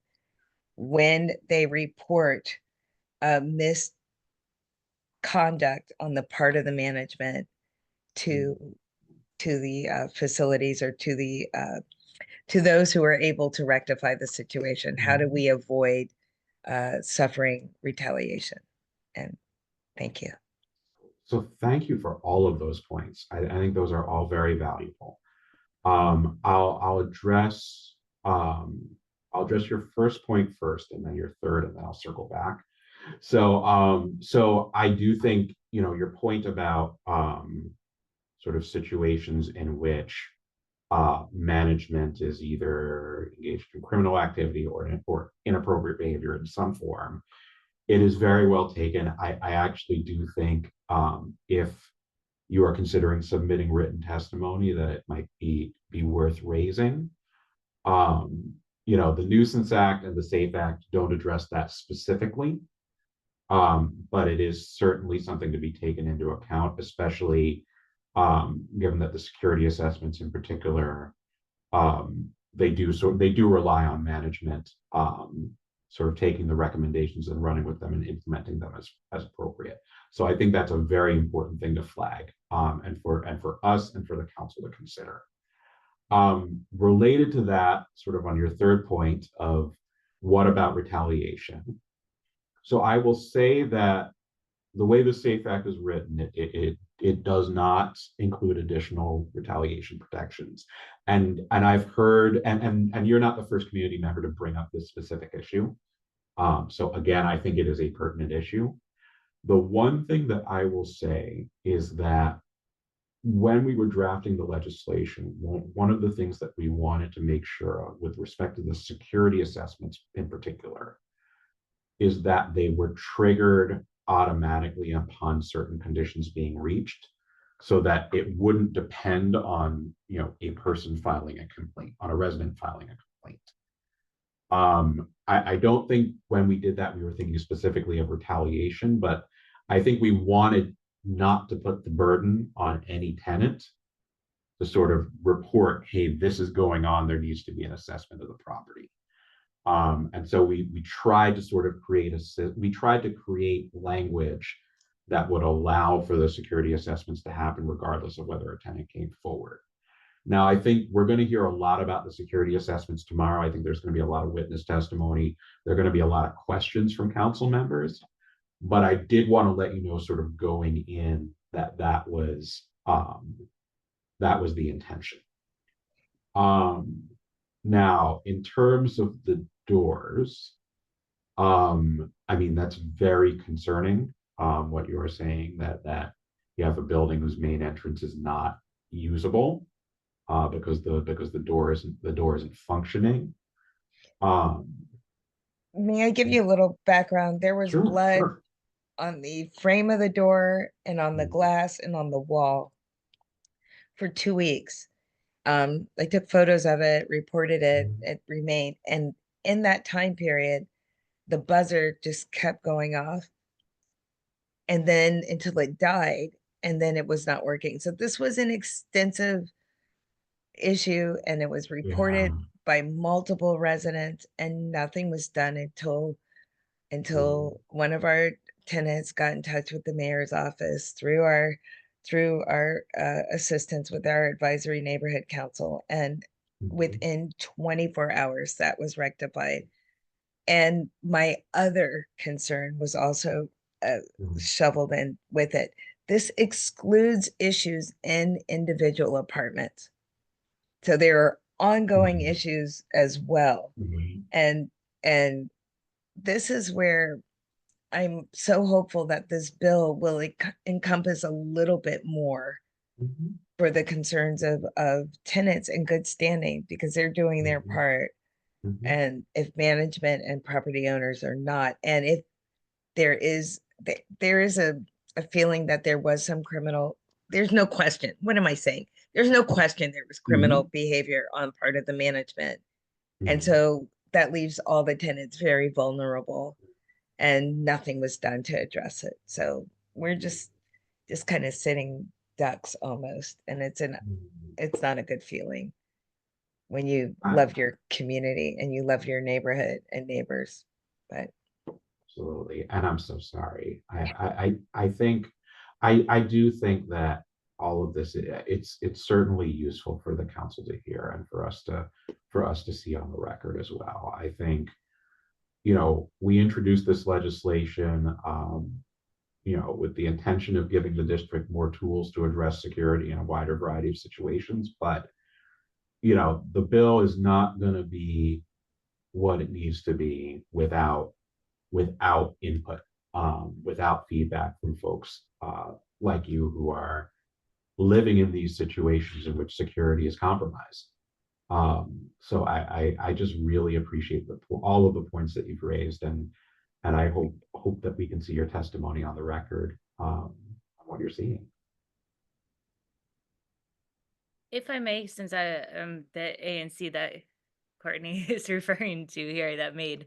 when they report misconduct on the part of the management to the facilities or to those who are able to rectify the situation? How do we avoid suffering retaliation? And thank you. So thank you for all of those points. I think those are all very valuable. I'll address your first point first, and then your third, and then I'll circle back. So I do think, your point about sort of situations in which management is either engaged in criminal activity or inappropriate behavior in some form, it is very well taken. I actually do think if you are considering submitting written testimony, that it might be worth raising. The Nuisance Act and the SAFE Act don't address that specifically, but it is certainly something to be taken into account, especially given that the security assessments in particular, they do rely on management sort of taking the recommendations and running with them and implementing them as appropriate. So I think that's a very important thing to flag, and for us and for the council to consider. Related to that, sort of on your third point of what about retaliation? So I will say that the way the SAFE Act is written, it does not include additional retaliation protections. And I've heard, and you're not the first community member to bring up this specific issue. So again, I think it is a pertinent issue. The one thing that I will say is that when we were drafting the legislation, one of the things that we wanted to make sure of with respect to the security assessments in particular is that they were triggered automatically upon certain conditions being reached so that it wouldn't depend on, a person filing a complaint, on a resident filing a complaint. I don't think when we did that, we were thinking specifically of retaliation, but I think we wanted not to put the burden on any tenant to sort of report, hey, this is going on, there needs to be an assessment of the property. And so we tried to sort of create language that would allow for the security assessments to happen regardless of whether a tenant came forward. Now, I think we're going to hear a lot about the security assessments tomorrow. I think there's going to be a lot of witness testimony. There are going to be a lot of questions from council members. But I did want to let you know, sort of going in, that was the intention. Now, in terms of the doors, I mean, that's very concerning. What you were saying, that you have a building whose main entrance is not usable because the door isn't functioning. May I give you a little background? There was blood Sure. on the frame of the door and on the glass and on the wall for 2 weeks. I took photos of it, reported it, it remained. And in that time period, the buzzer just kept going off and then until it died, and then it was not working. So this was an extensive issue and it was reported by multiple residents and nothing was done until one of our tenants got in touch with the mayor's office through our assistance with our advisory neighborhood council, and within 24 hours that was rectified. And my other concern was also shoveled in with it. This excludes issues in individual apartments, so there are ongoing issues as well. And this is where I'm so hopeful that this bill will encompass a little bit more for the concerns of tenants in good standing, because they're doing their part. And if management and property owners are not, and if there is a feeling that there was some criminal, there's no question. What am I saying? There's no question there was criminal behavior on part of the management. And so that leaves all the tenants very vulnerable, and nothing was done to address it. So we're just kind of sitting ducks almost, and it's not a good feeling when you love your community and you love your neighborhood and neighbors. But Absolutely, and I'm so sorry. I think I do think that all of this, it's certainly useful for the council to hear and for us to see on the record as well. I think, we introduced this legislation, with the intention of giving the district more tools to address security in a wider variety of situations. But, the bill is not going to be what it needs to be without input, without feedback from folks like you who are living in these situations in which security is compromised. So I just really appreciate all of the points that you've raised, and I hope that we can see your testimony on the record on what you're seeing. If I may, since I am the ANC that Courtney is referring to here that made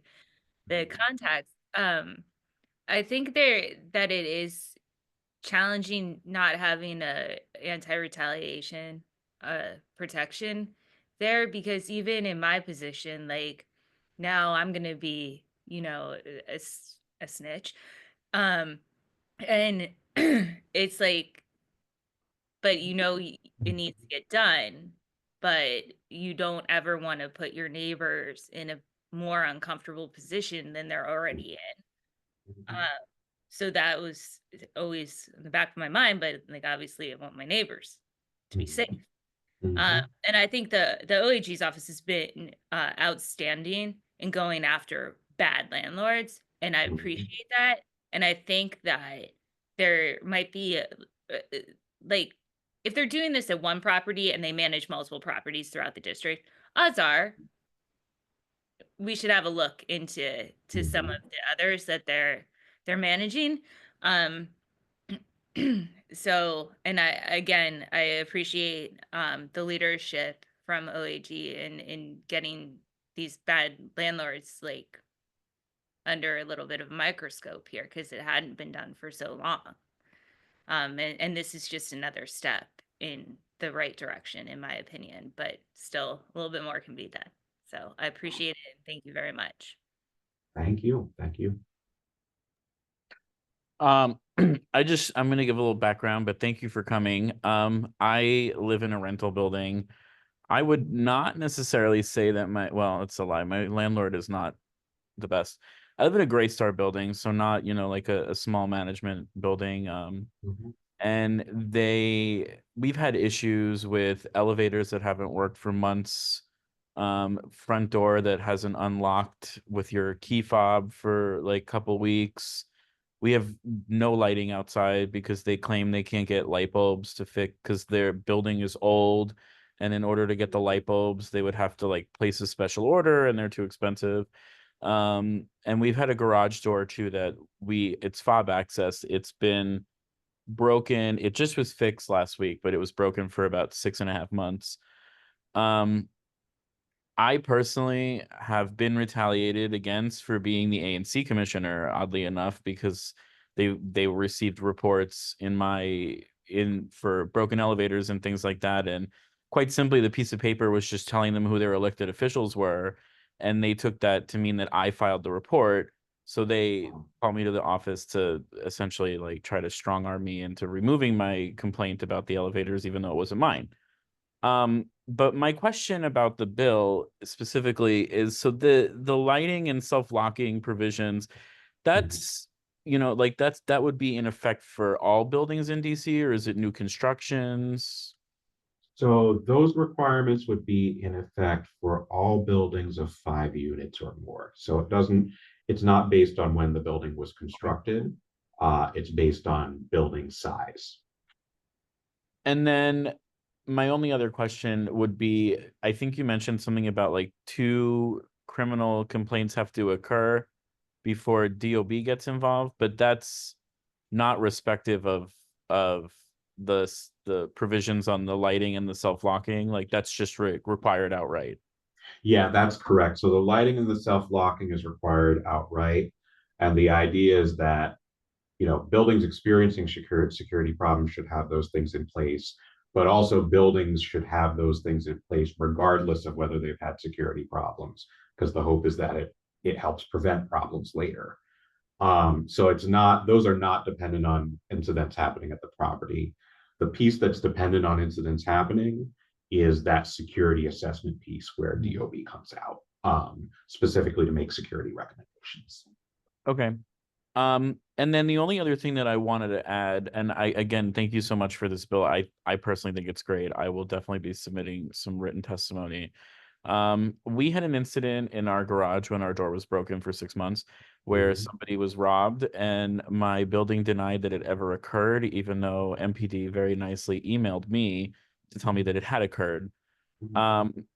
the contact, I think that it is challenging not having a anti-retaliation protection there, because even in my position, like, now I'm gonna be, a snitch. And it's like, but it needs to get done, but you don't ever want to put your neighbors in a more uncomfortable position than they're already in. So that was always in the back of my mind, but like obviously I want my neighbors to be safe. Mhm. And I think the OAG's office has been outstanding in going after bad landlords, and I Mhm. appreciate that. And I think that there might be like if they're doing this at one property and they manage multiple properties throughout the district, odds are we should have a look into some Mhm. of the others that they're managing. Um, so, and I appreciate the leadership from OAG in getting these bad landlords like under a little bit of a microscope here because it hadn't been done for so long. And this is just another step in the right direction, in my opinion, but still a little bit more can be done. So I appreciate it. Thank you very much. Thank you. Thank you. Um, I'm gonna give a little background, but thank you for coming. I live in a rental building. I would not necessarily say that well, it's a lie. My landlord is not the best. I live in a Great Star building, so not, like a small management building. Mhm. And we've had issues with elevators that haven't worked for months, front door that hasn't unlocked with your key fob for like a couple weeks. We have no lighting outside because they claim they can't get light bulbs to fix because their building is old, and in order to get the light bulbs they would have to like place a special order, and they're too expensive. And we've had a garage door too that it's fob access. It's been broken. It just was fixed last week, but it was broken for about 6.5 months. Um, I personally have been retaliated against for being the ANC commissioner, oddly enough, because they received reports in for broken elevators and things like that. And quite simply, the piece of paper was just telling them who their elected officials were, and they took that to mean that I filed the report. So they called me to the office to essentially like try to strong arm me into removing my complaint about the elevators, even though it wasn't mine. But my question about the bill specifically is, so the lighting and self-locking provisions, Mhm. that's that would be in effect for all buildings in DC, or is it new constructions? So those requirements would be in effect for all buildings of 5 units or more. So it's not based on when the building was Okay. constructed. It's based on building size. And then my only other question would be, I think you mentioned something about like two criminal complaints have to occur before DOB gets involved, but that's not respective of the provisions on the lighting and the self-locking. Like that's just required outright. Yeah, that's correct. So the lighting and the self-locking is required outright. And the idea is that, buildings experiencing security problems should have those things in place, but also buildings should have those things in place regardless of whether they've had security problems, because the hope is that it helps prevent problems later. So those are not dependent on incidents happening at the property. The piece that's dependent on incidents happening is that security assessment piece where DOB comes out, specifically to make security recommendations. Okay. And then the only other thing that I wanted to add, and again, thank you so much for this bill. I personally think it's great. I will definitely be submitting some written testimony. We had an incident in our garage when our door was broken for 6 months where Mhm. somebody was robbed, and my building denied that it ever occurred, even though MPD very nicely emailed me to tell me that it had occurred. Mhm. Um,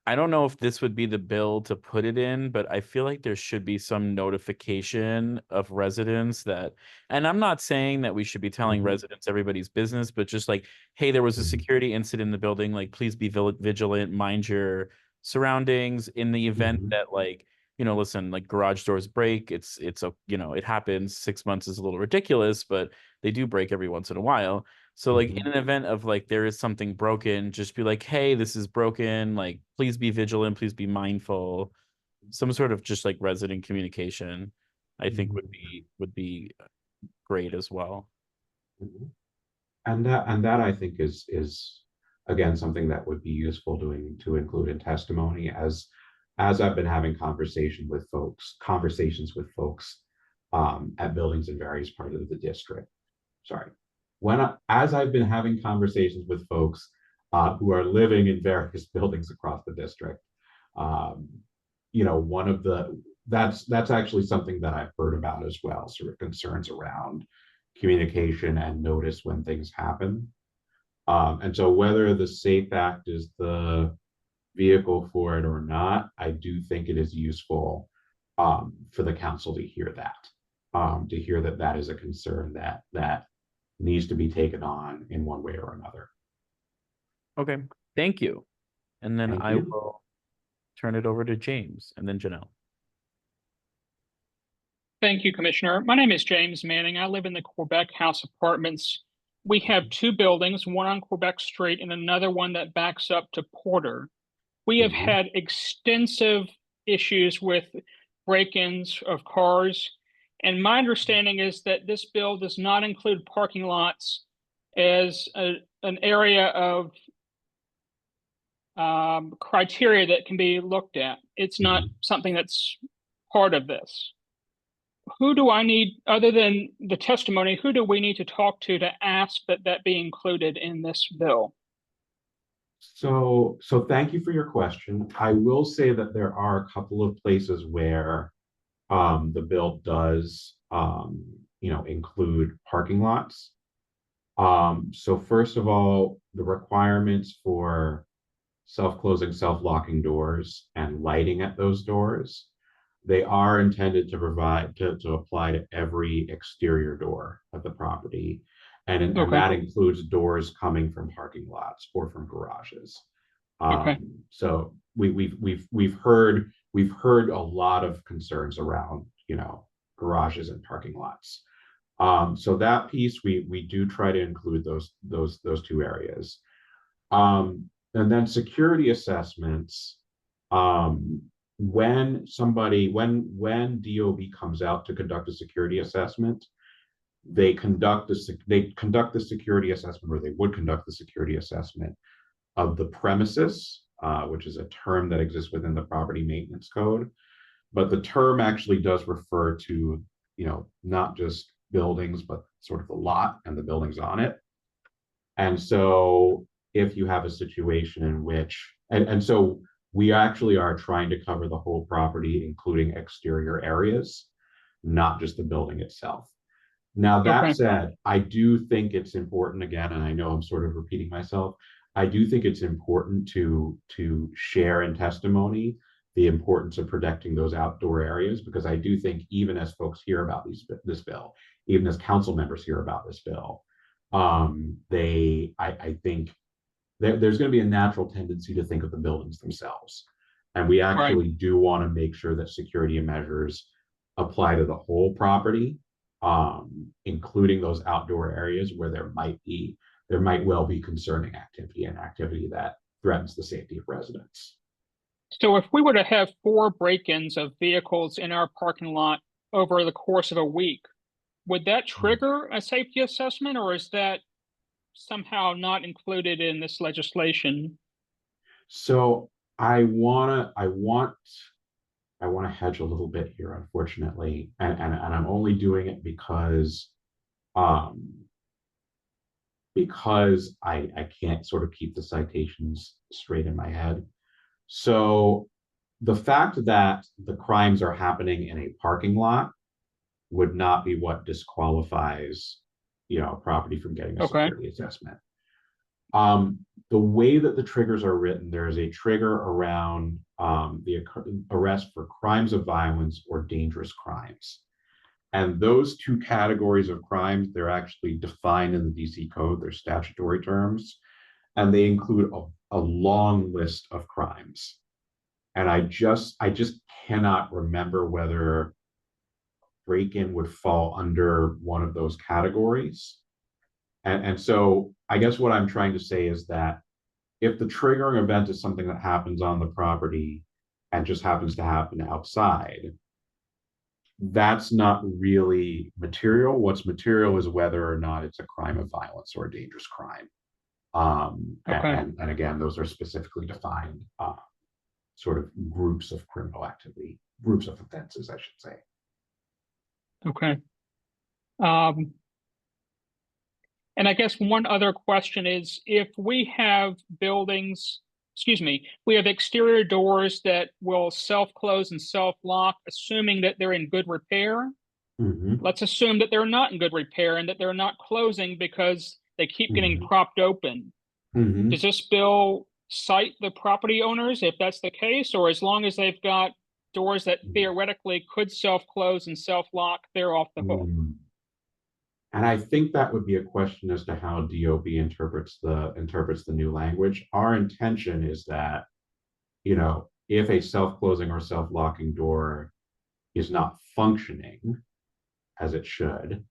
I don't know if this would be the bill to put it in, but I feel like there should be some notification of residents that, and I'm not saying that we should be telling Mhm. residents everybody's business, but just like, hey, there was a Mhm. security incident in the building. Like, please be vigilant, mind your surroundings in the event Mhm. that, like, listen, like garage doors break. It's a, it happens. 6 months is a little ridiculous, but they do break every once in a while. So like Mhm. in an event of like there is something broken, just be like, hey, this is broken. Like, please be vigilant, please be mindful. Some sort of just like resident communication, I think Mhm. would be great as well. Mhm. And that I think is again something that would be useful to include in testimony as I've been having conversations with folks at buildings in various parts of the district. Sorry. As I've been having conversations with folks who are living in various buildings across the district, one of that's actually something that I've heard about as well, sort of concerns around communication and notice when things happen. And so whether the SAFE Act is the vehicle for it or not, I do think it is useful for the council to hear that, that is a concern that needs to be taken on in one way or another. Okay, thank you. And then Thank I you. will turn it over to James and then Janelle. Thank you, Commissioner. My name is James Manning. I live in the Quebec House Apartments. We have two buildings, one on Quebec Street and another one that backs up to Porter. We have had extensive issues with break-ins of cars. And my understanding is that this bill does not include parking lots as an area of criteria that can be looked at. It's not something that's part of this. Who do I need, other than the testimony, who do we need to talk to ask that be included in this bill? So thank you for your question. I will say that there are a couple of places where the bill does include parking lots. So first of all, the requirements for self-closing, self-locking doors and lighting at those doors, they are intended to provide to apply to every exterior door of the property. And that includes doors coming from parking lots or from garages. So we've heard a lot of concerns around garages and parking lots. So that piece we do try to include those two areas. And then security assessments. When DOB comes out to conduct a security assessment, they conduct the security assessment, or they would conduct the security assessment of the premises, which is a term that exists within the property maintenance code. But the term actually does refer to, not just buildings, but sort of the lot and the buildings on it. And so if you have a situation in which, and so we actually are trying to cover the whole property, including exterior areas, not just the building itself. Now, that said, I do think it's important, again, and I know I'm sort of repeating myself, I do think it's important to share in testimony the importance of protecting those outdoor areas, because I do think even as folks hear about this bill, even as council members hear about this bill, I think there's going to be a natural tendency to think of the buildings themselves. And we actually do want to make sure that security measures apply to the whole property, including those outdoor areas where there might well be concerning activity and activity that threatens the safety of residents. So if we were to have 4 break-ins of vehicles in our parking lot over the course of a week, would that trigger a safety assessment, or is that somehow not included in this legislation? So I want to hedge a little bit here, unfortunately, and I'm only doing it because I can't sort of keep the citations straight in my head. So the fact that the crimes are happening in a parking lot would not be what disqualifies, a property from getting a security assessment. The way that the triggers are written, there is a trigger around the arrest for crimes of violence or dangerous crimes. And those two categories of crimes, they're actually defined in the DC code, they're statutory terms, and they include a long list of crimes. And I just cannot remember whether break-in would fall under one of those categories. And so I guess what I'm trying to say is that if the triggering event is something that happens on the property and just happens to happen outside, that's not really material. What's material is whether or not it's a crime of violence or a dangerous crime. And again, those are specifically defined sort of groups of criminal activity, groups of offenses, I should say. Okay. And I guess one other question is if we have buildings, excuse me, we have exterior doors that will self-close and self-lock, assuming that they're in good repair. Mhm. Let's assume that they're not in good repair and that they're not closing because they keep getting Mhm. propped open. Mhm. Does this bill cite the property owners if that's the case, or as long as they've got doors that theoretically could self-close and self-lock, they're off the hook? Mm. And I think that would be a question as to how DOB interprets the new language. Our intention is that, if a self-closing or self-locking door is not functioning as it should,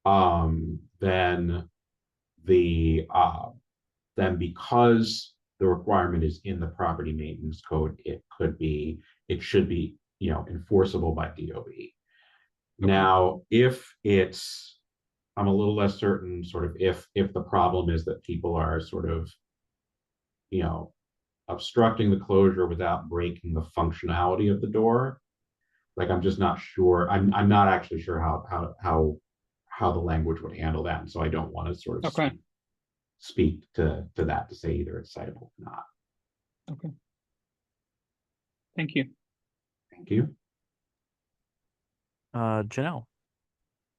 then the then because the requirement is in the property maintenance code, it should be, enforceable by DOB. Now, if it's, I'm a little less certain, sort of, if the problem is that people are sort of, you know, obstructing the closure without breaking the functionality of the door. Like, I'm just not sure. I'm not actually sure how the language would handle that, and so I don't want to sort of Okay. speak to that to say either it's citable or not. Okay. Thank you. Thank you. Janelle.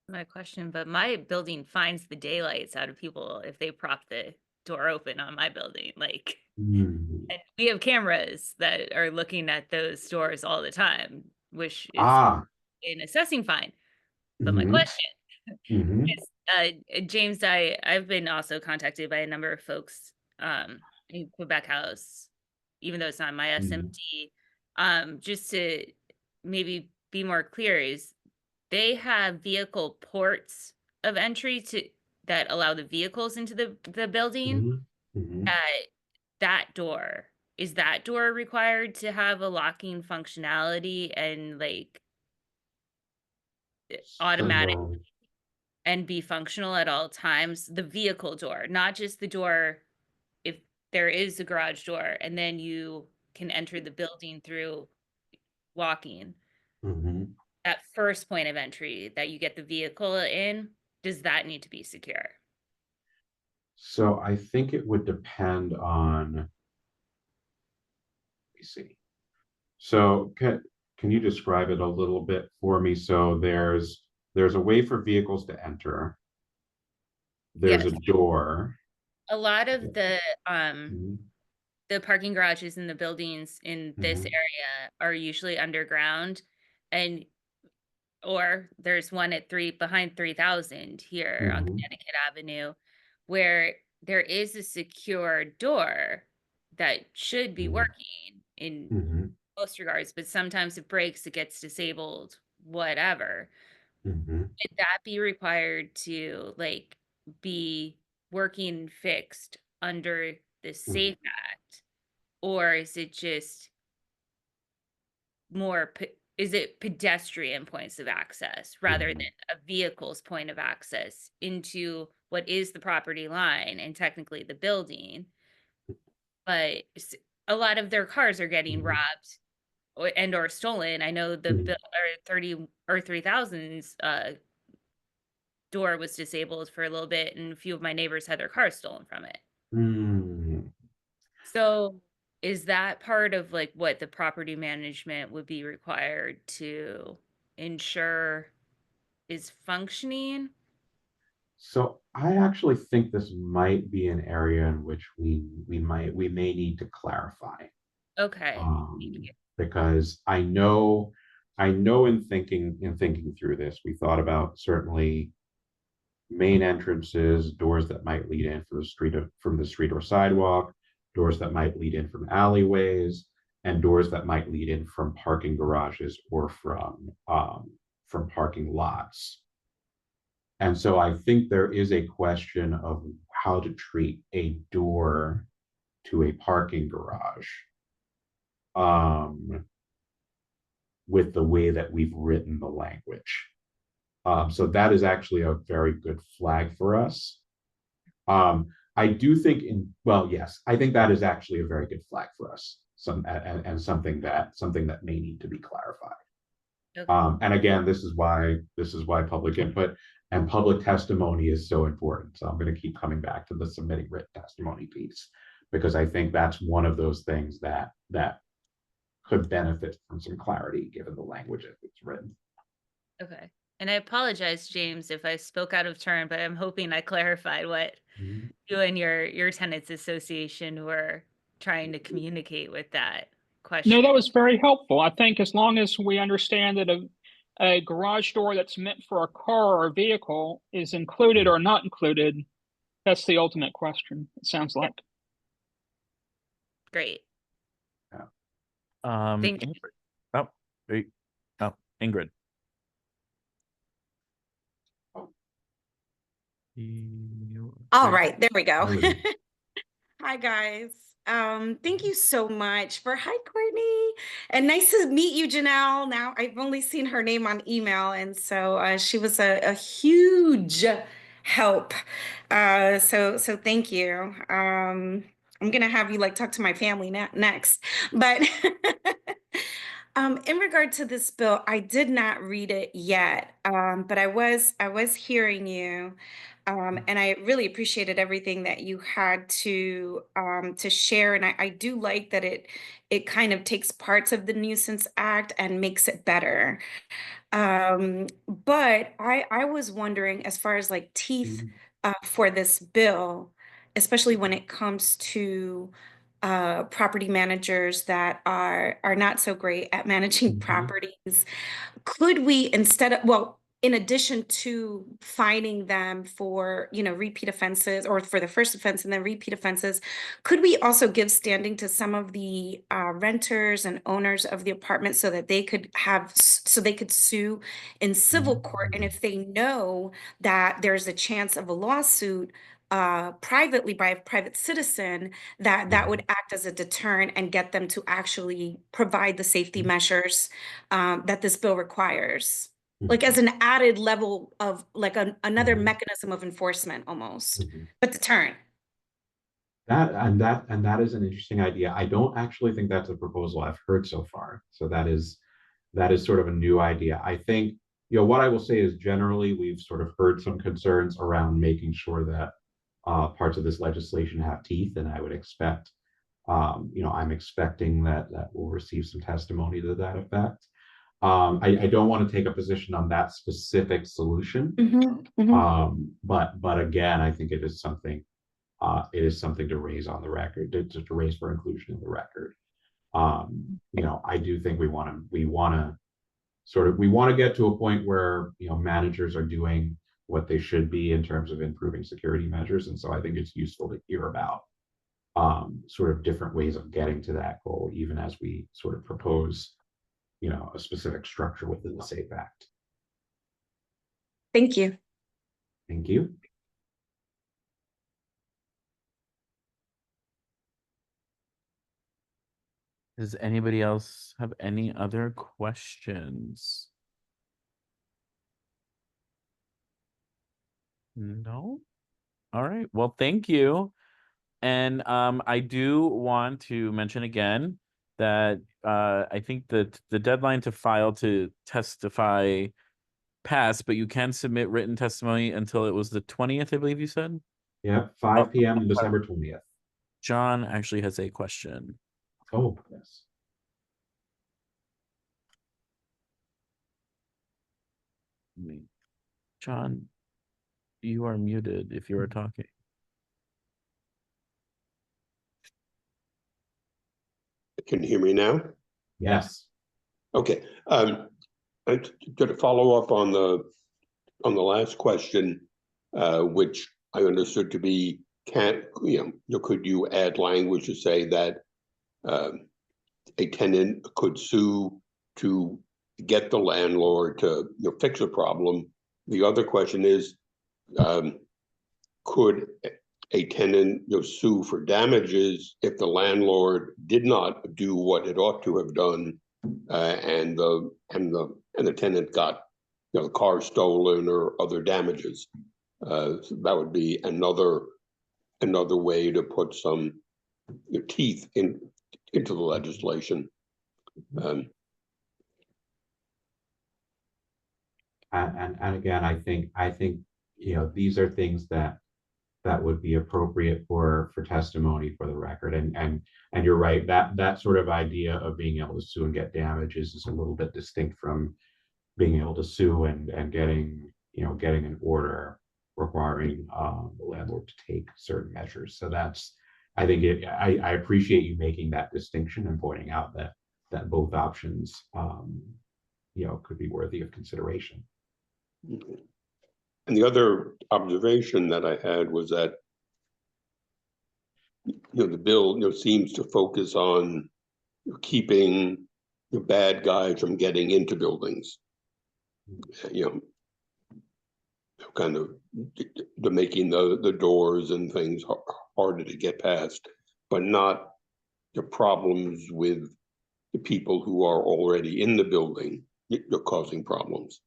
My question, but my building finds the daylights out of people if they prop the door open on my building. Like, and we have cameras that are looking at those doors all the time, which is an assessing fine. But my question is, James, I've been also contacted by a number of folks in Quebec House, even though it's not my SMD, just to maybe be more clear, is they have vehicle ports of entry that allow the vehicles into the building. That door, is that door required to have a locking functionality and like automatic and be functional at all times? The vehicle door, not just the door if there is a garage door and then you can enter the building through walking. That first point of entry that you get the vehicle in, does that need to be secure? So I think it would depend on, let me see. So can you describe it a little bit for me? So there's a way for vehicles to enter. There's Yes. a door. A lot of Mhm. the parking garages in the buildings in this Mhm. area are usually underground, and or there's one at behind 3000 here on Mhm. Connecticut Avenue where there is a secure door that should be working in Mhm. most regards, but sometimes it breaks, it gets disabled, whatever. Mhm. Would that be required to like be working fixed under the Mhm. Safe Act? Or is it just more, is it pedestrian points of access rather than a vehicle's point of access into what is the property line and technically the building? But a lot of their cars are getting Mhm. robbed or stolen. I know the bill or 30 or 3000's door was disabled for a little bit, and a few of my neighbors had their cars stolen from it. Mhm. So is that part of like what the property management would be required to ensure is functioning? So I actually think this might be an area in which we may need to clarify. Okay. Because I know in thinking through this, we thought about certainly main entrances, doors that might lead in from the street or sidewalk, doors that might lead in from alleyways, and doors that might lead in from parking garages or from parking lots. And so I think there is a question of how to treat a door to a parking garage, um, with the way that we've written the language. So that is actually a very good flag for us. I do think yes, I think that is actually a very good flag for us. And something that may need to be clarified. Okay. And again, this is why public input and public testimony is so important. So I'm going to keep coming back to the submitting written testimony piece, because I think that's one of those things that could benefit from some clarity given the language as it's written. Okay. And I apologize, James, if I spoke out of turn, but I'm hoping I clarified what you and your tenants association were trying to communicate with that No, question. that was very helpful. I think as long as we understand that a garage door that's meant for a car or a vehicle is included or not included, that's the ultimate question, it sounds like. Great. Ingrid. Thank you. Oh, wait. Oh, Ingrid. All right, there we go. Melody. Hi guys. Thank you so much for hi Courtney, and nice to meet you, Janelle. Now I've only seen her name on email, and so she was a huge help. So thank you. I'm gonna have you like talk to my family next, but in regard to this bill, I did not read it yet, but I was hearing you. And I really appreciated everything that you had to share. And I do like that it kind of takes parts of the Nuisance Act and makes it better. But I was wondering, as far as like teeth for this bill, especially when it comes to property managers that are not so great at managing properties, could we, instead of, well, in addition to fining them for, repeat offenses, or for the first offense and then repeat offenses, could we also give standing to some of the renters and owners of the apartment so that so they could sue in civil court? And if they know that there's a chance of a lawsuit privately by a private citizen, that would act as a deterrent and get them to actually provide the safety measures that this bill requires, like as an added level of like another mechanism of enforcement almost, but deterrent. That is an interesting idea. I don't actually think that's a proposal I've heard so far. So that is sort of a new idea. I think, what I will say is generally we've sort of heard some concerns around making sure that parts of this legislation have teeth, and I would expect, I'm expecting that we'll receive some testimony to that effect. I don't want to take a position on that specific solution, but again, I think it is something to raise on the record, to raise for inclusion in the record. I do think we want to get to a point where managers are doing what they should be in terms of improving security measures, and so I think it's useful to hear about sort of different ways of getting to that goal, even as we sort of propose a specific structure within the SAFE Act. Thank you. Thank you. Does anybody else have any other questions? No? All right. Well, thank you. And I do want to mention again that I think that the deadline to file to testify passed, but you can submit written testimony until it was the 20th, I believe you said? Yeah, 5 p.m. on December 20th. John actually has a question. Oh, yes. John, you are muted if you are talking. Can you hear me now? Yes. Okay. I'm going to follow up on the last question, which I understood to be could you add language to say that a tenant could sue to get the landlord to fix a problem? The other question is, could a tenant sue for damages if the landlord did not do what it ought to have done, and the tenant got the car stolen or other damages? So that would be another way to put some teeth into the legislation. And again, I think these are things that would be appropriate for testimony for the record. And you're right, that sort of idea of being able to sue and get damages is a little bit distinct from being able to sue and getting getting an order requiring the landlord to take certain measures. So that's, I think I appreciate you making that distinction and pointing out that both options could be worthy of consideration. And the other observation that I had was that the bill seems to focus on keeping the bad guys from getting into buildings. Kind of the making the doors and things harder to get past, but not the problems with the people who are already in the building. You're causing problems.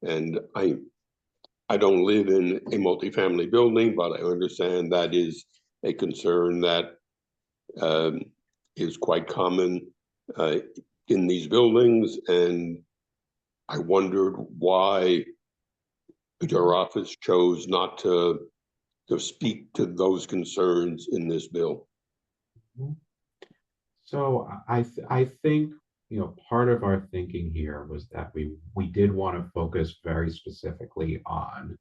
And I don't live in a multifamily building, but I understand that is a concern that is quite common in these buildings. And I wondered why your office chose not to speak to those concerns in this bill. So I think part of our thinking here was that we did want to focus very specifically on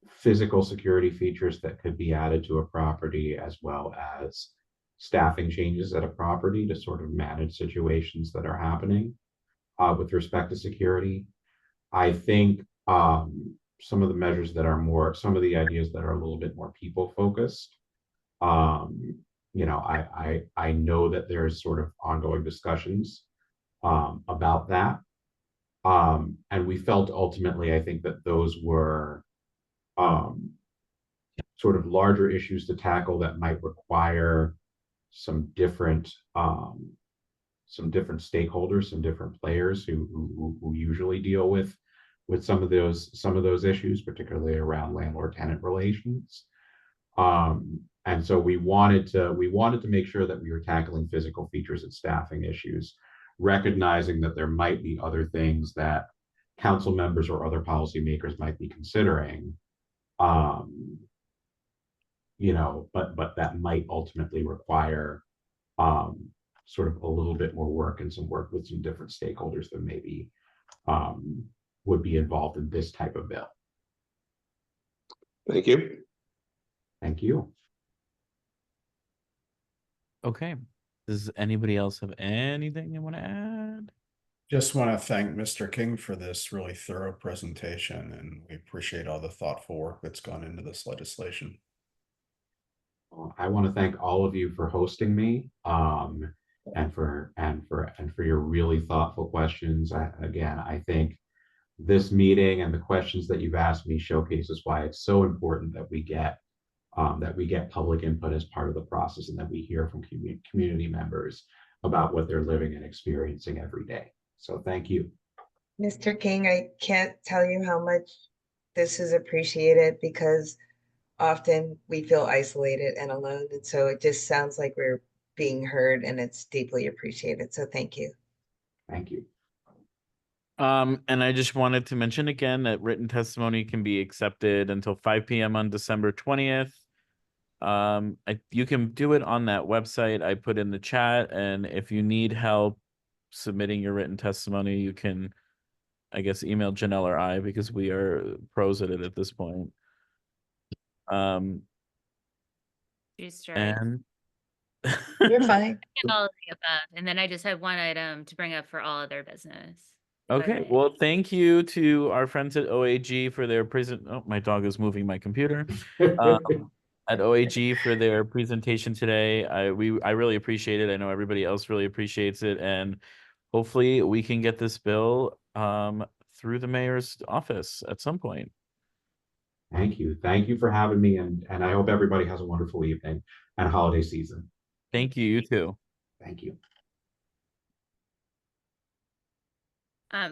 physical security features that could be added to a property, as well as staffing changes at a property to sort of manage situations that are happening with respect to security. I think some of the measures that are more, some of the ideas that are a little bit more people focused. I know that there's sort of ongoing discussions about that. And we felt ultimately, I think that those were sort of larger issues to tackle that might require some different stakeholders, some different players who usually deal with some of those issues, particularly around landlord-tenant relations. And so we wanted to make sure that we were tackling physical features and staffing issues, recognizing that there might be other things that council members or other policymakers might be considering, but that might ultimately require sort of a little bit more work and some work with some different stakeholders that maybe would be involved in this type of bill. Thank you. Thank you. Okay. Does anybody else have anything they want to add? Just want to thank Mr. King for this really thorough presentation, and we appreciate all the thoughtful work that's gone into this legislation. I want to thank all of you for hosting me, and for your really thoughtful questions. I think this meeting and the questions that you've asked me showcases why it's so important that we get public input as part of the process, and that we hear from community members about what they're living and experiencing every day. So thank you. Mr. King, I can't tell you how much this is appreciated, because often we feel isolated and alone. And so it just sounds like we're being heard, and it's deeply appreciated. So thank you. Thank you. And I just wanted to mention again that written testimony can be accepted until 5 p.m. on December 20th. You can do it on that website I put in the chat, and if you need help submitting your written testimony, you can, I guess, email Janelle or I, because we are pros at it at this point. And You're fine. All of the above. And then I just have one item to bring up for all other business. Okay, well, thank you to our friends at OAG for their oh, my dog is moving my computer. At OAG for their presentation today. I really appreciate it. I know everybody else really appreciates it, and hopefully we can get this bill through the mayor's office at some point. Thank you. Thank you for having me, and I hope everybody has a wonderful evening and holiday season. Thank you. You too. Thank you.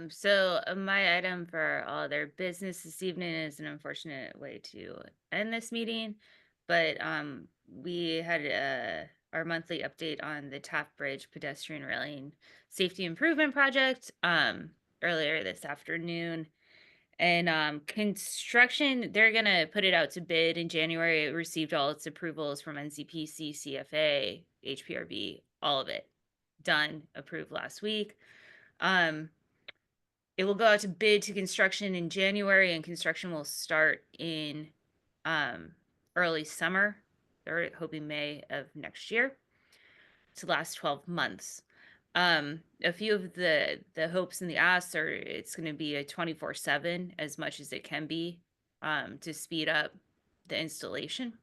So my item for all their business this evening is an unfortunate way to end this meeting, but we had our monthly update on the Taft Bridge pedestrian railing safety improvement project. earlier this afternoon. And construction, they're gonna put it out to bid in January. It received all its approvals from NCPC, CFA, HPRB, all of it done, approved last week. It will go out to bid to construction in January, and construction will start in early summer. They're hoping May of next year to last 12 months. A few of the hopes and the asks are it's going to be a 24/7 as much as it can be to speed up the installation.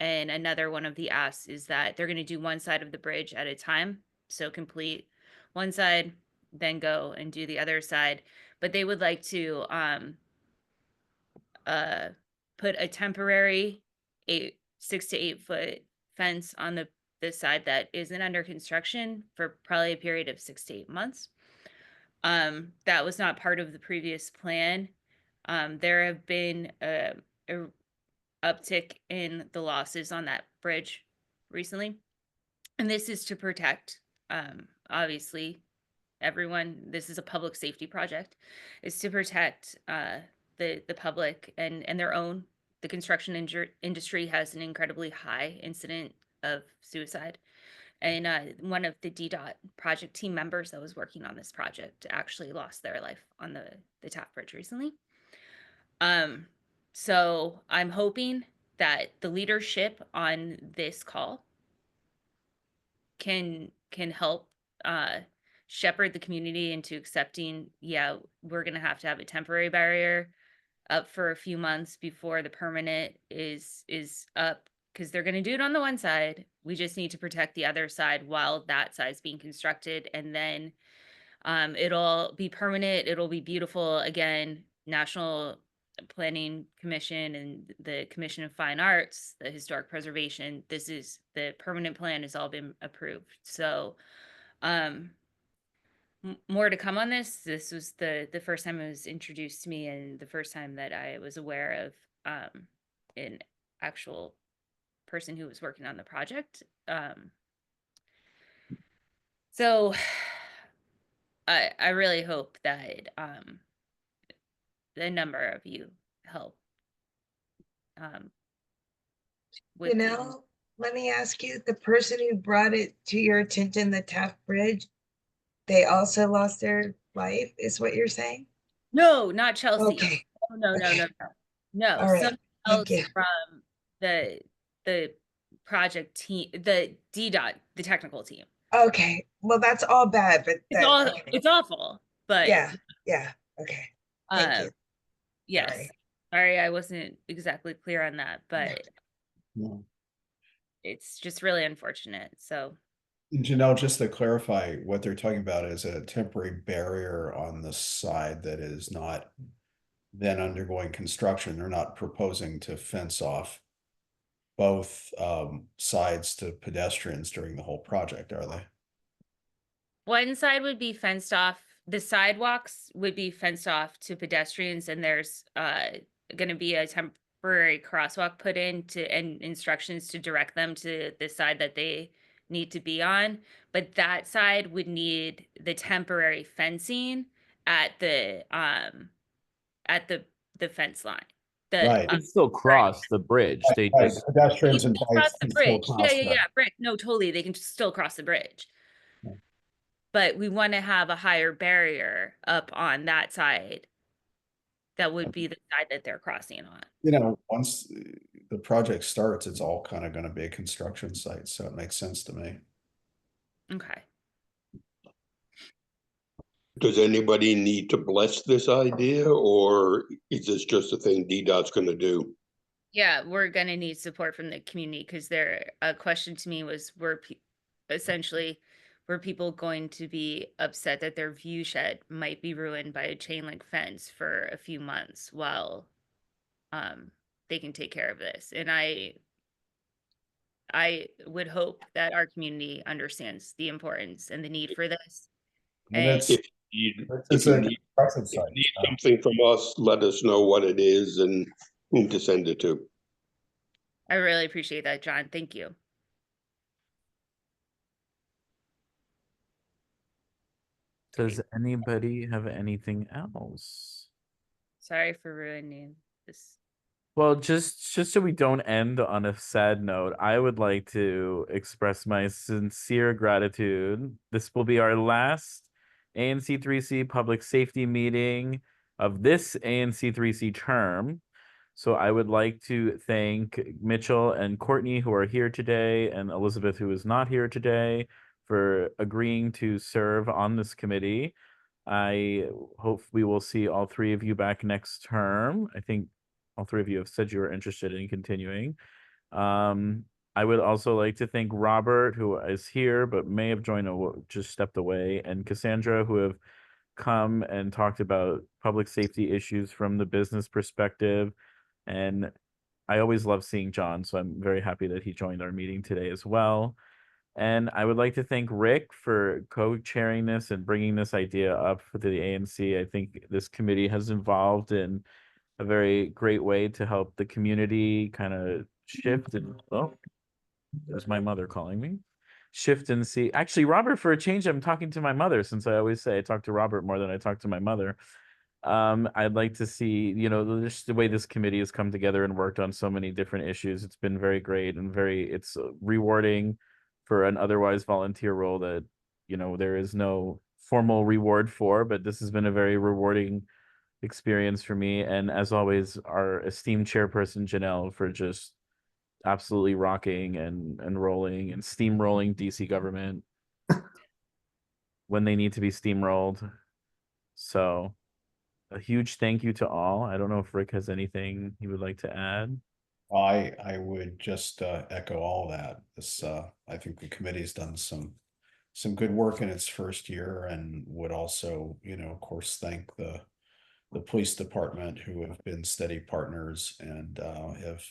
And another one of the asks is that they're going to do one side of the bridge at a time, so complete one side, then go and do the other side. But they would like to put a temporary 6 to 8 foot fence on the side that isn't under construction for probably a period of 6 to 8 months. That was not part of the previous plan. There have been a uptick in the losses on that bridge recently, and this is to protect obviously everyone. This is a public safety project. Is to protect the public and their own. The construction industry has an incredibly high incident of suicide, and one of the DDOT project team members that was working on this project actually lost their life on the Taft Bridge recently. So I'm hoping that the leadership on this call can help shepherd the community into accepting, yeah, we're going to have a temporary barrier up for a few months before the permanent is up, because they're going to do it on the one side. We just need to protect the other side while that side's being constructed, and then it'll be permanent. It'll be beautiful. Again, National Planning Commission and the Commission of Fine Arts, the Historic Preservation, this is the permanent plan has all been approved. So more to come on this. This was the first time it was introduced to me, and the first time that I was aware of an actual person who was working on the project. So I really hope that a number of you help with Let me ask you, the person who brought it to your attention, the Taft Bridge, they also lost their life, is what you're saying? No, not Chelsea. Okay. No. All right. Someone Thank else you. from the project team, the DDOT, the technical team. Okay. Well, that's all bad, but okay. It's awful, but Yeah. Okay. Thank you. Yes. Sorry. Sorry, I wasn't exactly clear on that, but No. it's just really unfortunate. So Janelle, just to clarify, what they're talking about is a temporary barrier on the side that is not then undergoing construction. They're not proposing to fence off both sides to pedestrians during the whole project, are they? one side would be fenced off. The sidewalks would be fenced off to pedestrians, and there's going to be a temporary crosswalk put in and instructions to direct them to the side that they need to be on. But that side would need the temporary fencing at the fence line. Right. They still cross the bridge. They Right, just pedestrians and cross bikes the can still bridge. cross Yeah. that. Brick. No, totally. They can still cross the bridge. Yeah. But we want to have a higher barrier up on that side. That would be the side that they're crossing on. You know, once the project starts, it's all kind of going to be a construction site, so it makes sense to me. Okay. Does anybody need to bless this idea, or is this just a thing DDOT's going to do? Yeah, we're gonna need support from the community, because a question to me was, essentially were people going to be upset that their view shed might be ruined by a chain link fence for a few months while they can take care of this? And I would hope that our community understands the importance and the need for this. And And it's If you need something from us, let us know what it is and whom to send it to. I really appreciate that, John. Thank you. Does anybody have anything else? Sorry for ruining this. Well, just so we don't end on a sad note, I would like to express my sincere gratitude. This will be our last ANC3C public safety meeting of this ANC3C term. So I would like to thank Mitchell and Courtney, who are here today, and Elizabeth, who is not here today, for agreeing to serve on this committee. I hope we will see all three of you back next term. I think all three of you have said you are interested in continuing. I would also like to thank Robert, who is here but may have joined, just stepped away, and Cassandra, who have come and talked about public safety issues from the business perspective. And I always love seeing John, so I'm very happy that he joined our meeting today as well. And I would like to thank Rick for co-chairing this and bringing this idea up for the ANC. I think this committee has evolved in a very great way to help the community kind of shift. And oh, there's my mother calling me. Shift and see. Actually, Robert, for a change, I'm talking to my mother, since I always say I talk to Robert more than I talk to my mother. I'd like to see, just the way this committee has come together and worked on so many different issues. It's been very great and it's rewarding for an otherwise volunteer role that, there is no formal reward for, but this has been a very rewarding experience for me. And as always, our esteemed chairperson, Janelle, for just absolutely rocking and rolling and steamrolling DC government when they need to be steamrolled. So a huge thank you to all. I don't know if Rick has anything he would like to add. I would just echo all that. I think the committee's done some good work in its first year, and would also, of course, thank the police department, who have been steady partners and have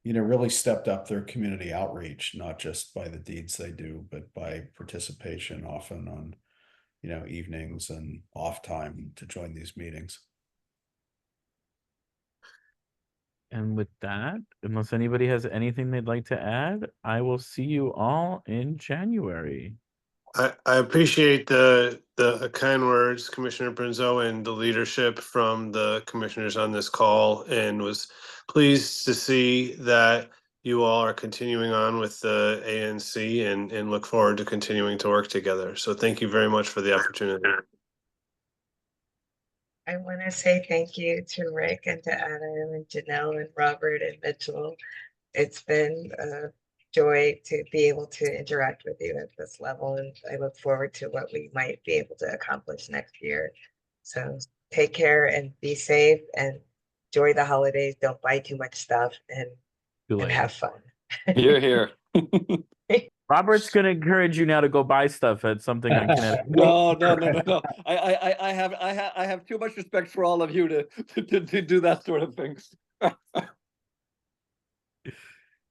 really stepped up their community outreach, not just by the deeds they do, but by participation, often on evenings and off time to join these meetings. And with that, unless anybody has anything they'd like to add, I will see you all in January. I appreciate the kind words, Commissioner Brinzo, and the leadership from the commissioners on this call, and was pleased to see that you all are continuing on with the ANC and look forward to continuing to work together. So thank you very much for the opportunity. I want to say thank you to Rick and to Adam and Janelle and Robert and Mitchell. It's been a joy to be able to interact with you at this level, and I look forward to what we might be able to accomplish next year. So take care and be safe and enjoy the holidays. Don't buy too much stuff and have fun. You're here. Robert's going to encourage you now to go buy stuff at something on Connecticut. No. I have too much respect for all of you to do that sort of things.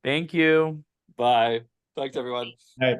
Thank you. Bye. Thanks, everyone. Right.